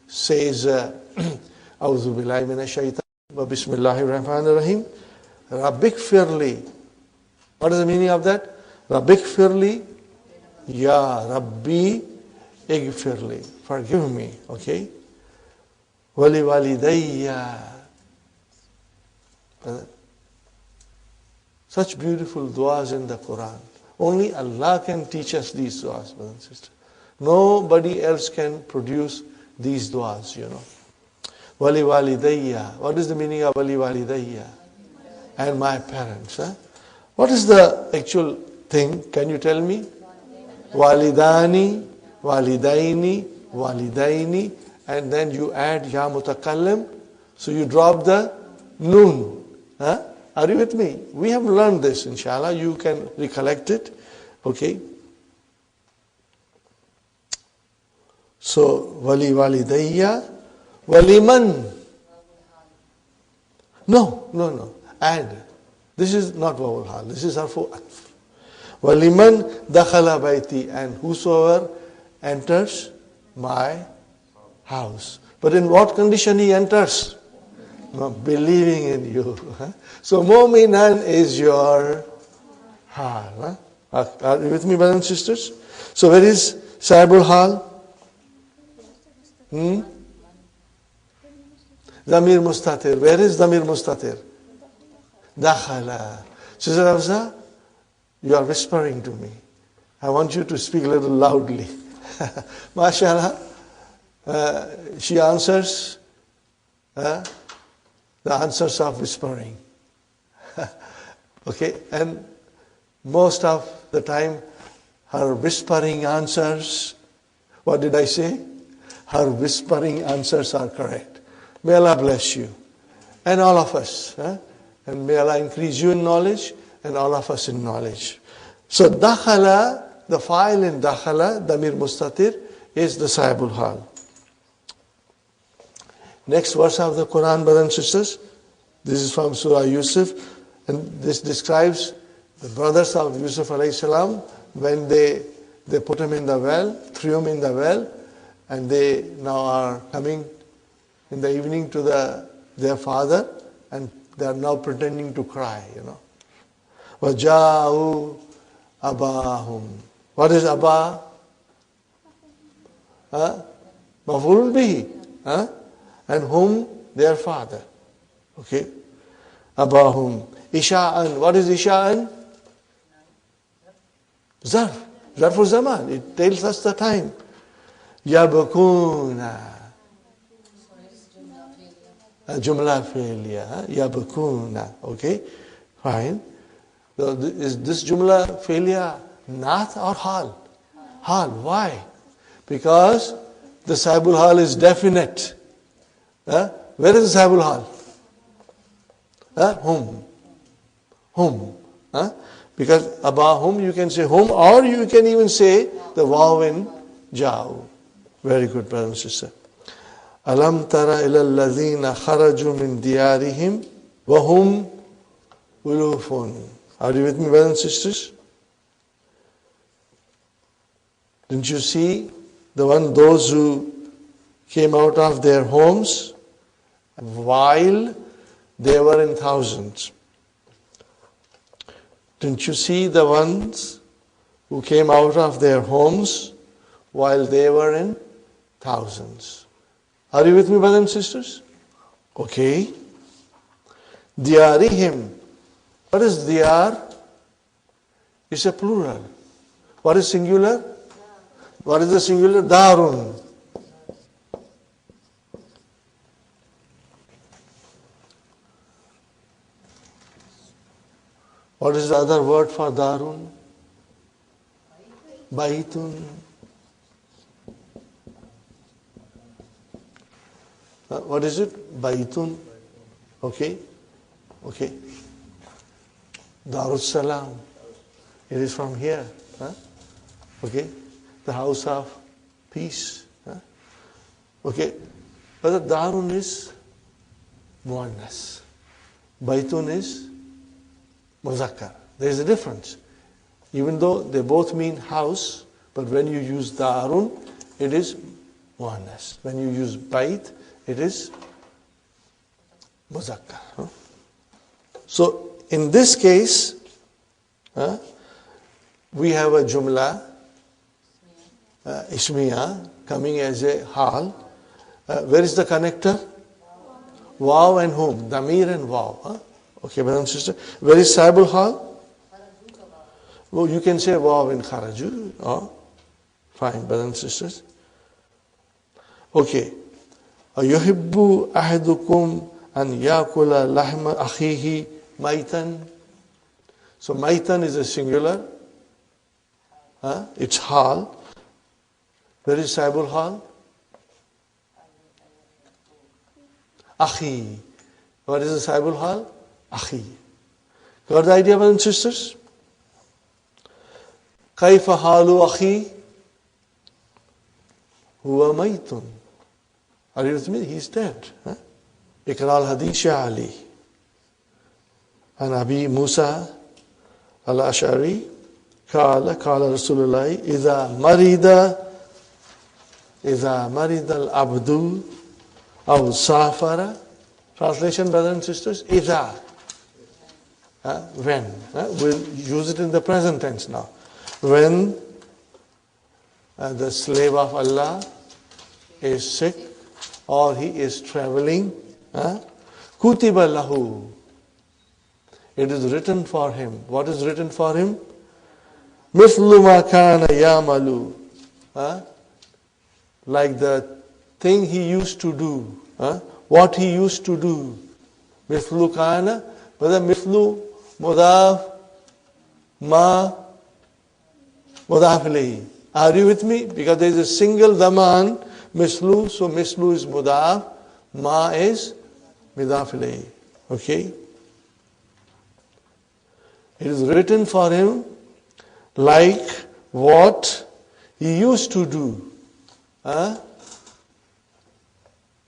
says, A'udhu billahi minash shaitan wa bismillahir rahmanir rahim. Rabbik firli. What is the meaning of that? Rabbik firli. Ya Rabbi igfirli. Forgive me. Okay? Wali walidayya. Such beautiful du'as in the Quran. Only Allah can teach us these du'as, brothers and sisters. Nobody else can produce these du'as, you know. Wali walidayya. What is the meaning of wali walidayya? And my parents. What is the actual thing? Can you tell me? Walidani, walidaini, walidaini. And then you add ya mutakallim. So you drop the noon. Are you with me? We have learned this, inshallah. You can recollect it. Okay. So, wali walidayya, waliman. No. Add. This is not vowel hal. This is harfu atf. Waliman dakhala baiti. And whosoever enters my house. But in what condition he enters? Believing in you. So mu'minan is your hal. Are you with me, brothers and sisters? So where is Sahibul Hal? Damir Mustatir. Where is Damir Mustatir? Dakhala. Sister Hafsa, you are whispering to me. I want you to speak a little loudly. MashaAllah. She answers the answers of whispering. Okay, and most of the time her whispering answers, what did I say? Her whispering answers are correct. May Allah bless you. and all of us. And may Allah increase you in knowledge and all of us in knowledge. So dakhala, the fa'il in dakhala, damir mustatir, is the sahibul hal. Next verse of the Quran, brothers and sisters. This is from Surah Yusuf, and this describes the brothers of Yusuf alayhi salam when they put him in the well, threw him in the well, and they now are coming in the evening to their father, and they are now pretending to cry, وَجَاءُوا أَبَاهُمْ. What is Abba? Maf'ulun bihi. And whom? Their father. Okay. Abahum. Isha'an. What is Isha'an? Zarf. Zarful zaman. It tells us the time. Yabakuna. Jumla failure. Yabakuna. Okay. Fine. So is this Jumla failure Nath or Hal? Hal. Why? Because the Sahibul Hal is definite. Where is the Sahibul Hal? Whom. Because Abahum, you can say whom, or you can even say the waw in Ja'u. Very good, brother and sister. Alam tara ila alladhina kharaju min diyarihim wa hum ulufun. Are you with me, brothers and sisters? Didn't you see those who came out of their homes while they were in thousands? Didn't you see the ones who came out of their homes while they were in thousands? Are you with me, brothers and sisters? Okay. Diyarihim. What is diyar? It's a plural. What is singular? What is the singular? Darun. What is the other word for darun? Baitun. What is it? Baitun. Okay. Darussalam. It is from here. Okay. The house of peace. Okay. But the darun is muannas. Baitun is muzakkar. There is a difference. Even though they both mean house, but when you use darun, it is muannas. When you use bait, it is muzakkar. So in this case, we have a jumla, ismiya, coming as a hal. Where is the connector? Waw and whom? Damir and waw. Okay, brother and sister. Where is sahibul hal? Well, you can say waw in kharaju. Fine, brothers and sisters. Okay. Yuhibbu ahadukum an yakula lahma akhihi maitan. So maitan is a singular. It's hal. Where is sahibul hal? Akhi. What is the sahibul hal? Akhi. Got the idea, brothers and sisters? Kaifa halu akhi? Huwa maitun. Are you with me? He's dead. Ikra al-hadith ya Ali. And Abi Musa al-Ash'ari قال رسول الله إذا مرض العبد أو سافر. Translation, brothers and sisters, إذا. When. We'll use it in the present tense now. When the slave of Allah is sick or he is traveling, kutiba lahu. It is written for him. What is written for him? Mithlu ma kana yamalu. Like the thing he used to do. What he used to do. Mithlu kana. Whether mithlu, mudaf, ma, mudaf ilayhi. Are you with me? Because there is a single daman, mislu, so mislu is mudaf, ma is midaf ilayhi. Okay? It is written for him like what he used to do.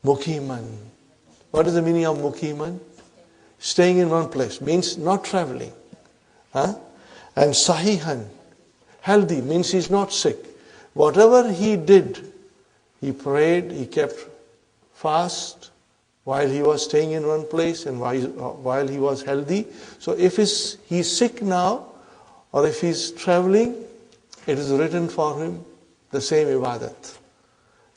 Mukiman. What is the meaning of mukiman? Staying in one place. Means not traveling. And sahihan. Healthy. Means he's not sick. Whatever he did, he prayed, he kept fast while he was staying in one place and while he was healthy. So if he's sick now, or if he's traveling, it is written for him the same ibadat.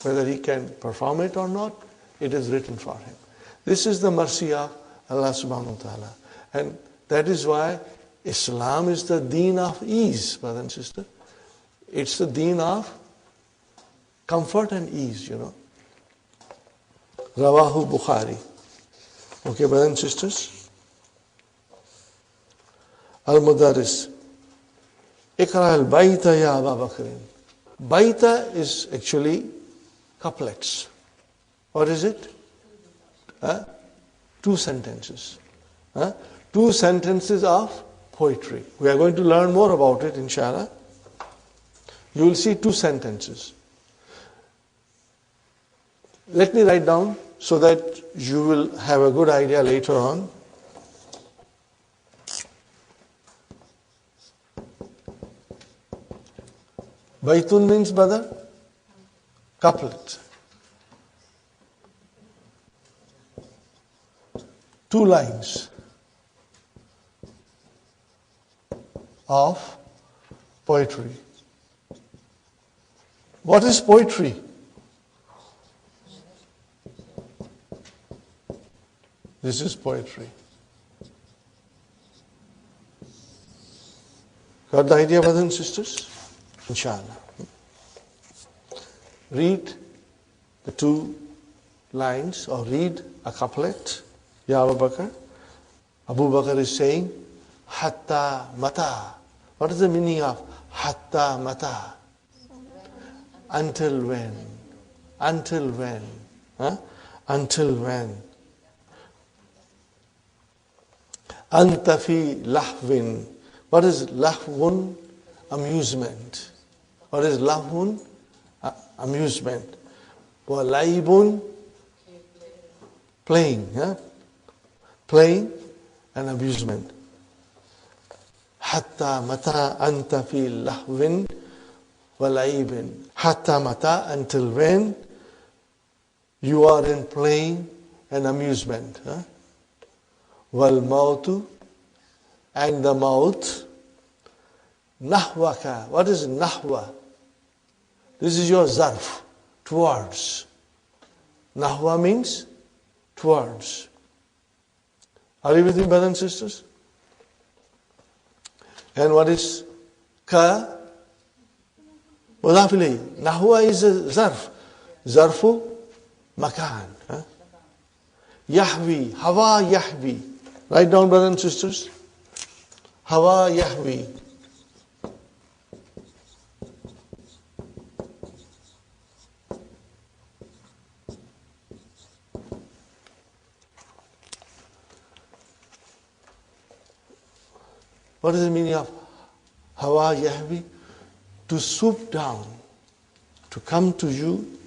Whether he can perform it or not, it is written for him. This is the mercy of Allah subhanahu wa ta'ala. And that is why Islam is the deen of ease, brother and sister. It's the deen of comfort and ease, Rawahu Bukhari. Okay, brothers and sisters. Al-Mudaris. Ikra al-Baita ya Aba Bakrin. Baita is actually couplets. What is it? 2 sentences. 2 sentences of poetry. We are going to learn more about it, inshallah. You will see 2 sentences. Let me write down so that you will have a good idea later on. Baitun means, brother, couplet. 2 lines of poetry. What is poetry? This is poetry. Got the idea, brothers and sisters? Inshallah. Read the 2 lines or read a couplet. Ya Abu Bakr. Abu Bakr is saying, Hatta mata. What is the meaning of Hatta mata? Until when? Until when? Until when? Anta fi lahwin. What is lahwun? Amusement. What is lahwun? Amusement. Wa laibun? Playing. Playing and amusement. Hatta mata anta fi lahwin wa laibin. Hatta mata, until when you are in playing and amusement. Wal mautu, and the maut. Nahwaka. What is nahwa? This is your zarf, towards. Nahwa means towards. Are you with me, brothers and sisters? And what is ka? Mudaf ilayhi. Nahwa is a zarf. Zarfu makan. Yahwi. Hawa yahwi. Write down, brothers and sisters. Hawa yahwi. What is the meaning of Hawa yahwi? To swoop down, to come to you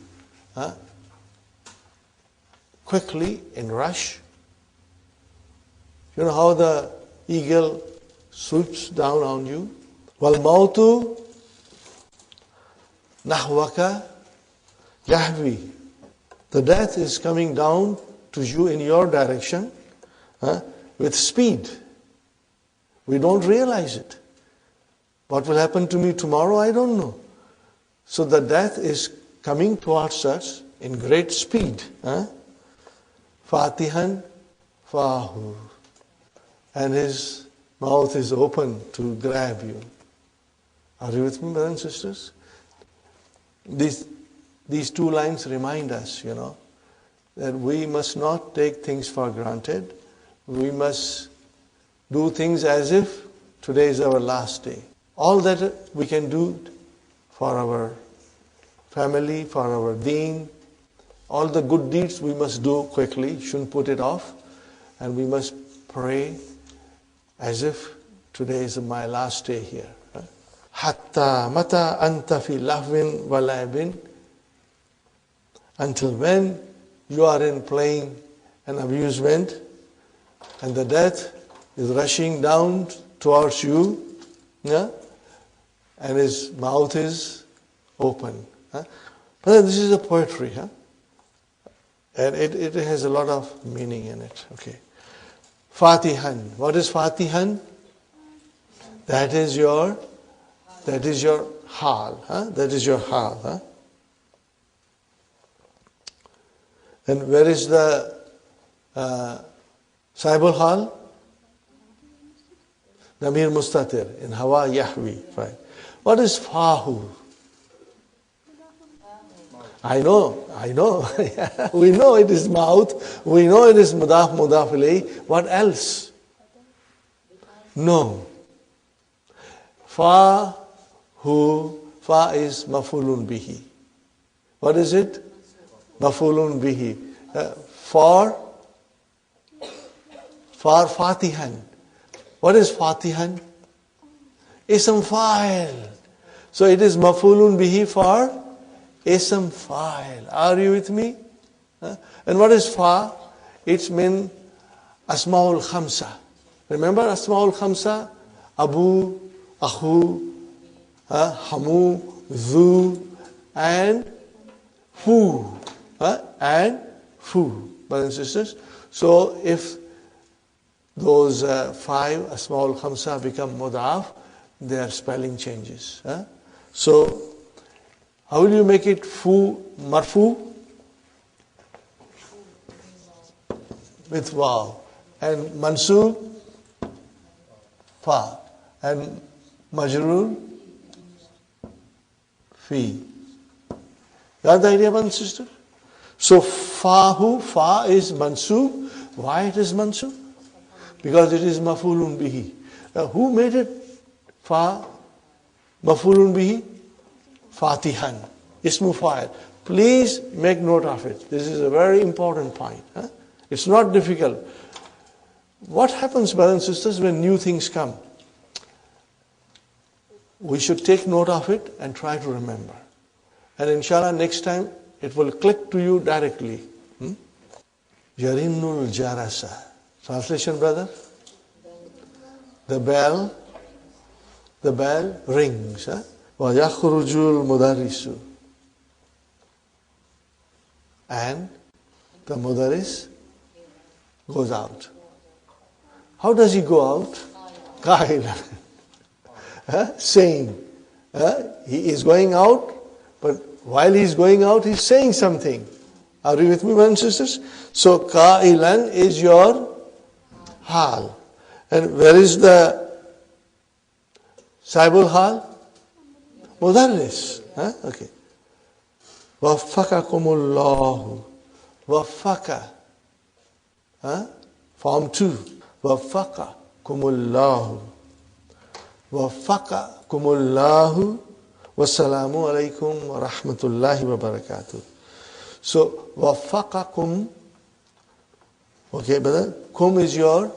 quickly in rush. You know how the eagle swoops down on you? Wal mautu nahwaka yahwi. The death is coming down to you in your direction with speed. We don't realize it. What will happen to me tomorrow, I don't know. So the death is coming towards us in great speed. Fatihan fahu. And his mouth is open to grab you. Are you with me, brothers and sisters? These 2 lines remind us, that we must not take things for granted. We must do things as if today is our last day. All that we can do for our family, for our deen, all the good deeds we must do quickly, shouldn't put it off. And we must pray as if today is my last day here. Hatta mata anta fi lahwin wa laibin. Until when you are in playing an amusement and the death is rushing down towards you, yeah? And his mouth is open. Huh? But this is a poetry, huh? And it has a lot of meaning in it. Okay. Fatihan. What is Fatihan? That is your hal. Huh? That is your hal. Huh? And where is the Saibul Hal? Namir Mustatir in Hawa Yahwi. Right. What is Fahu? I know. We know it is mouth. We know it is mudaf ilayh. What else? No. Fa is mafulun bihi. What is it? Mafulun bihi. For Fatihan. What is Fatihan? Ism fa'il. So it is mafulun bihi for Ism fa'il. Are you with me? And what is fa? It's mean Asma'ul Khamsa. Remember Asma'ul Khamsa? Abu, Ahu, Hamu, Zu, and Fu. And Fu. Brothers and sisters. So if those 5 Asma'ul Khamsa become mudaf, their spelling changes. So how will you make it fu marfu? With waw. And mansub? Fa. And majroor? Fi. Got the idea, brothers and sisters? So fa is mansub. Why it is mansub? Because it is mafulun bihi. Now who made it fa mafulun bihi? Fatihan, Ismu fa'il. Please make note of it. This is a very important point. It's not difficult. What happens, brothers and sisters, when new things come? We should take note of it and try to remember. And inshallah, next time, it will click to you directly. Yarinnul jarasa. Translation, brother? The bell rings. وَيَخْرُجُ الْمُدَرِّسُ. And the mudaris goes out. How does he go out? Qailan. Saying. He is going out, but while he is going out, he is saying something. Are you with me, brothers and sisters? So, qailan is your hal. And where is the Saibul hal? Mudarris. Okay. Waffakakumullahu. Waffaka. Form 2. Waffakakumullahu. Waffakakumullahu. Wassalamu alaikum wa rahmatullahi wa barakatuh. So, waffakakum. Okay, brother. Kum is your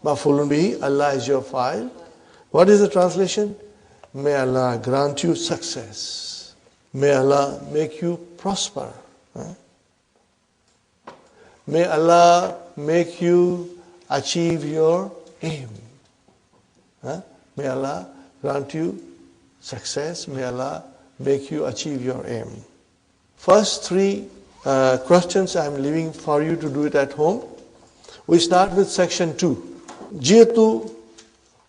mafulun bihi. Allah is your fa'il. What is the translation? May Allah grant you success. May Allah make you prosper. May Allah make you achieve your aim. May Allah grant you success. May Allah make you achieve your aim. First 3 questions I am leaving for you to do it at home. We start with section 2. Jitu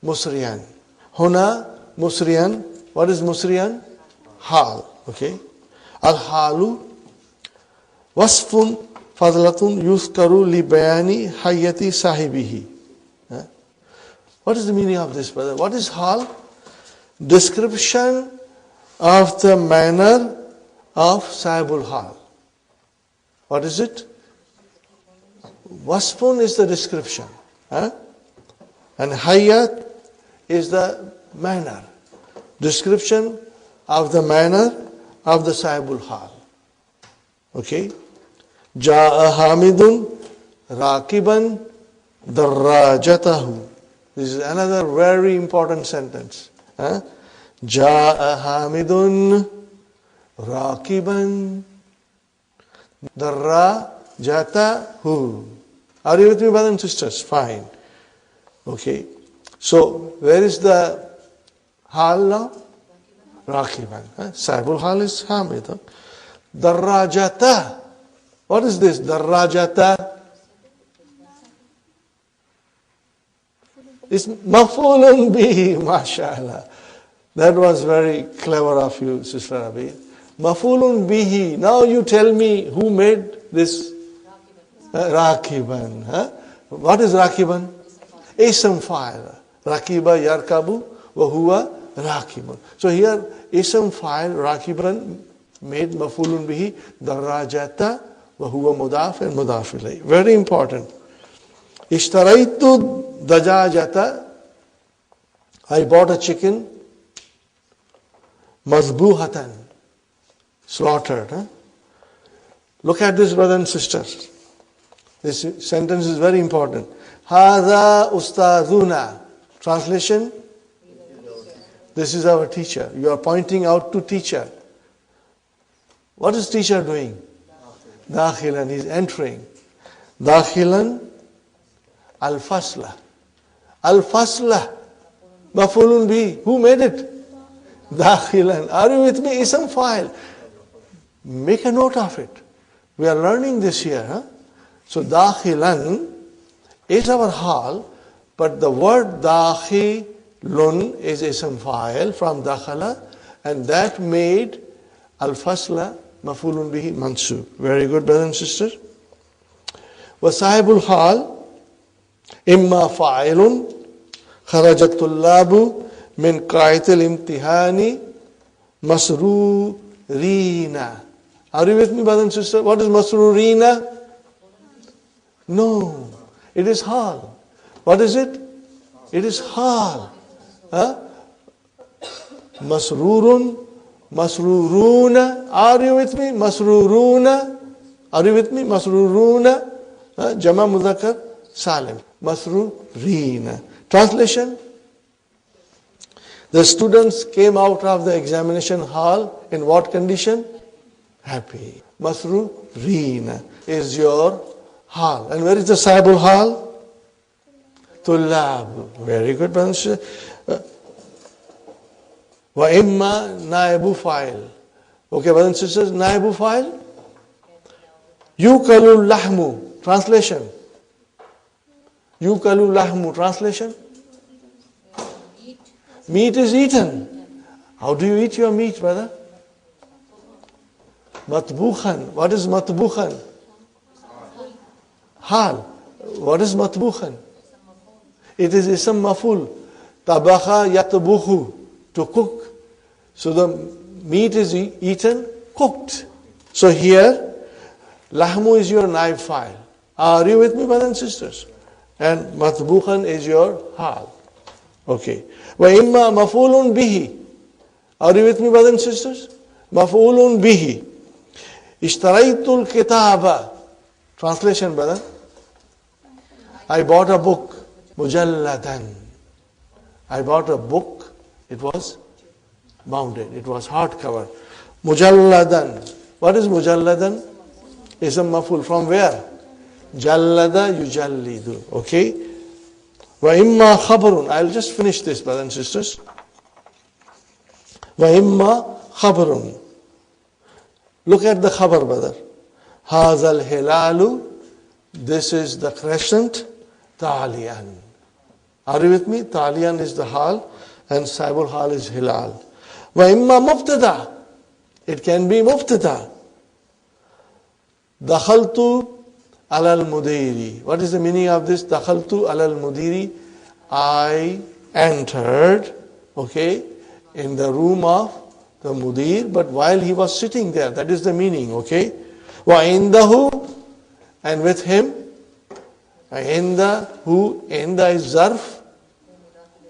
musriyan. Huna musriyan. What is musriyan? Hal. Okay. Al-halu wasfun fadlatun yuskaru li bayani hayati sahibihi. What is the meaning of this, brother? What is hal? Description of the manner of sahibul hal. What is it? Wasfun is the description. And hayat is the manner. Description of the manner of the sahibul hal. Okay. Ja'a Hamidun Rakiban Darrajatahu. This is another very important sentence. Ja'a Hamidun Rakiban Darrajatahu. Are you with me, brothers and sisters? Fine. Okay. So, where is the hal now? Rakiban. Sahibul hal is Hamid. Darrajata. What is this? Darrajata. It's maf'ulun bihi, mashallah. That was very clever of you, Sister Abi. Maf'ulun bihi. Now you tell me who made this? Rakiban. What is Rakiban? Ism fa'il. Rakiba yarkabu wa huwa rakibun. So here ism fa'il Rakiban made maf'ulun bihi darajata wa huwa mudaf and mudaf ilayh. Very important. Ishtaraitu dajajata. I bought a chicken. Mazbuhatan. Slaughtered. Look at this, brothers and sisters. This sentence is very important. Hadha ustaduna. Translation? This is our teacher. You are pointing out to teacher. What is teacher doing? Dakhilan. He is entering. Dakhilan al-fasla. Al-fasla. Maf'ulun bi. Who made it? Dakhilan. Are you with me? Ism fa'il. Make a note of it. We are learning this here. So dakhilan is our hal, but the word dakhilun is ism fa'il from dakhala, and that made al-fasla maf'ulun bihi mansub. Very good, brothers and sisters. Wasahibul hal imma fa'ilun kharajat tullabu min qa'itil imtihani masrurina. Are you with me, brothers and sisters? What is masrurina? No, it is hal. What is it? It is hal. Masrurun, masruruna. Are you with me? Masruruna. Are you with me? Masruruna. Jama mudhakkar salim. Masrurina. Translation. The students came out of the examination hall in what condition? Happy. Masrurina is your hal. And where is the sahibul hal? Tullab. Very good, brothers and sisters. Wa imma naibu fa'il. Okay, brothers and sisters, naibu fa'il. Yukalul lahmu. Translation. Yukalul lahmu. Translation. Meat is eaten. How do you eat your meat, brother? Matbukhan. What is matbukhan? Hal. What is matbukhan? It is ism maful. Tabakha yatbukhu. To cook. So the meat is eaten, cooked. So here, lahmu is your naib file. Are you with me, brothers and sisters? And matbukhan is your hal. Okay. Wa imma maf'ulun bihi. Are you with me, brothers and sisters? Maf'ulun bihi. Ishtaraitul kitaba. Translation, brother. I bought a book. Mujalladan. I bought a book. It was bounded. It was hardcover. Mujalladan. What is mujalladan? Ism maf'ul. From where? Jallada yujallidu. Okay. Wa imma khabarun. I'll just finish this, brothers and sisters. Wa imma khabarun. Look at the khabar, brother. Hazal hilalu. This is the crescent. Talian. Are you with me? Talian is the hal and sahibul hal is hilal. Wa imma mubtada. It can be mubtada. Dakhaltu alal mudiri. What is the meaning of this? Dakhaltu alal mudiri. I entered, okay, in the room of the mudir, but while he was sitting there, that is the meaning, okay. Wa indahu, and with him. Indahu, inda is zarf.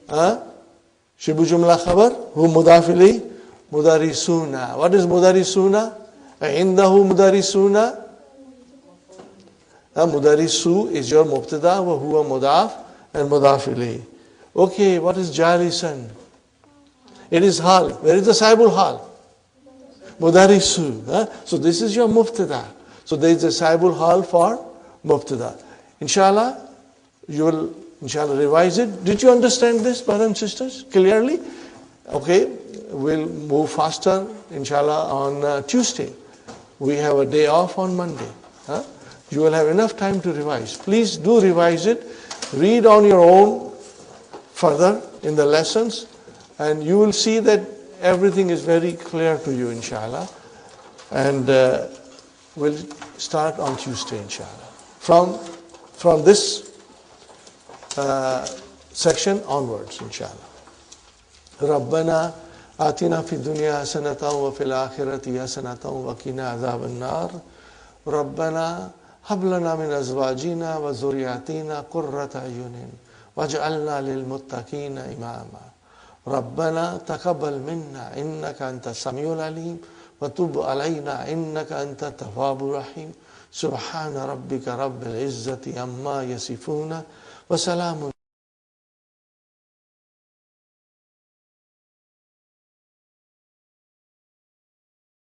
Shibu jumla khabar. Who mudafili? Mudarisuna. What is mudarisuna? عِنْدَهُ مُدَرِّسُونَ. Mudarisu is your mubtada, wa huwa mudaf and mudaf ilayhi. Okay, what is jalisan? It is hal. Where is the sahibul hal? Mudarisu. So this is your mubtada. So there is a sahibul hal for mubtada. Inshallah, you will inshallah revise it. Did you understand this, brothers and sisters, clearly? Okay, we'll move faster, inshallah, on Tuesday. We have a day off on Monday. You will have enough time to revise. Please do revise it. Read on your own further in the lessons, and you will see that everything is very clear to you, inshallah. And we'll start on Tuesday, inshallah. From this section onwards, inshallah. ربنا آتنا في الدنيا حسنة وفي الآخرة حسنة وقنا عذاب النار ربنا هب لنا من أزواجنا وذرياتنا قرة أعين واجعلنا للمتقين إماما ربنا تقبل منا إنك أنت السميع العليم وتب علينا إنك أنت التواب الرحيم سبحان ربك رب العزة عما يصفون وسلام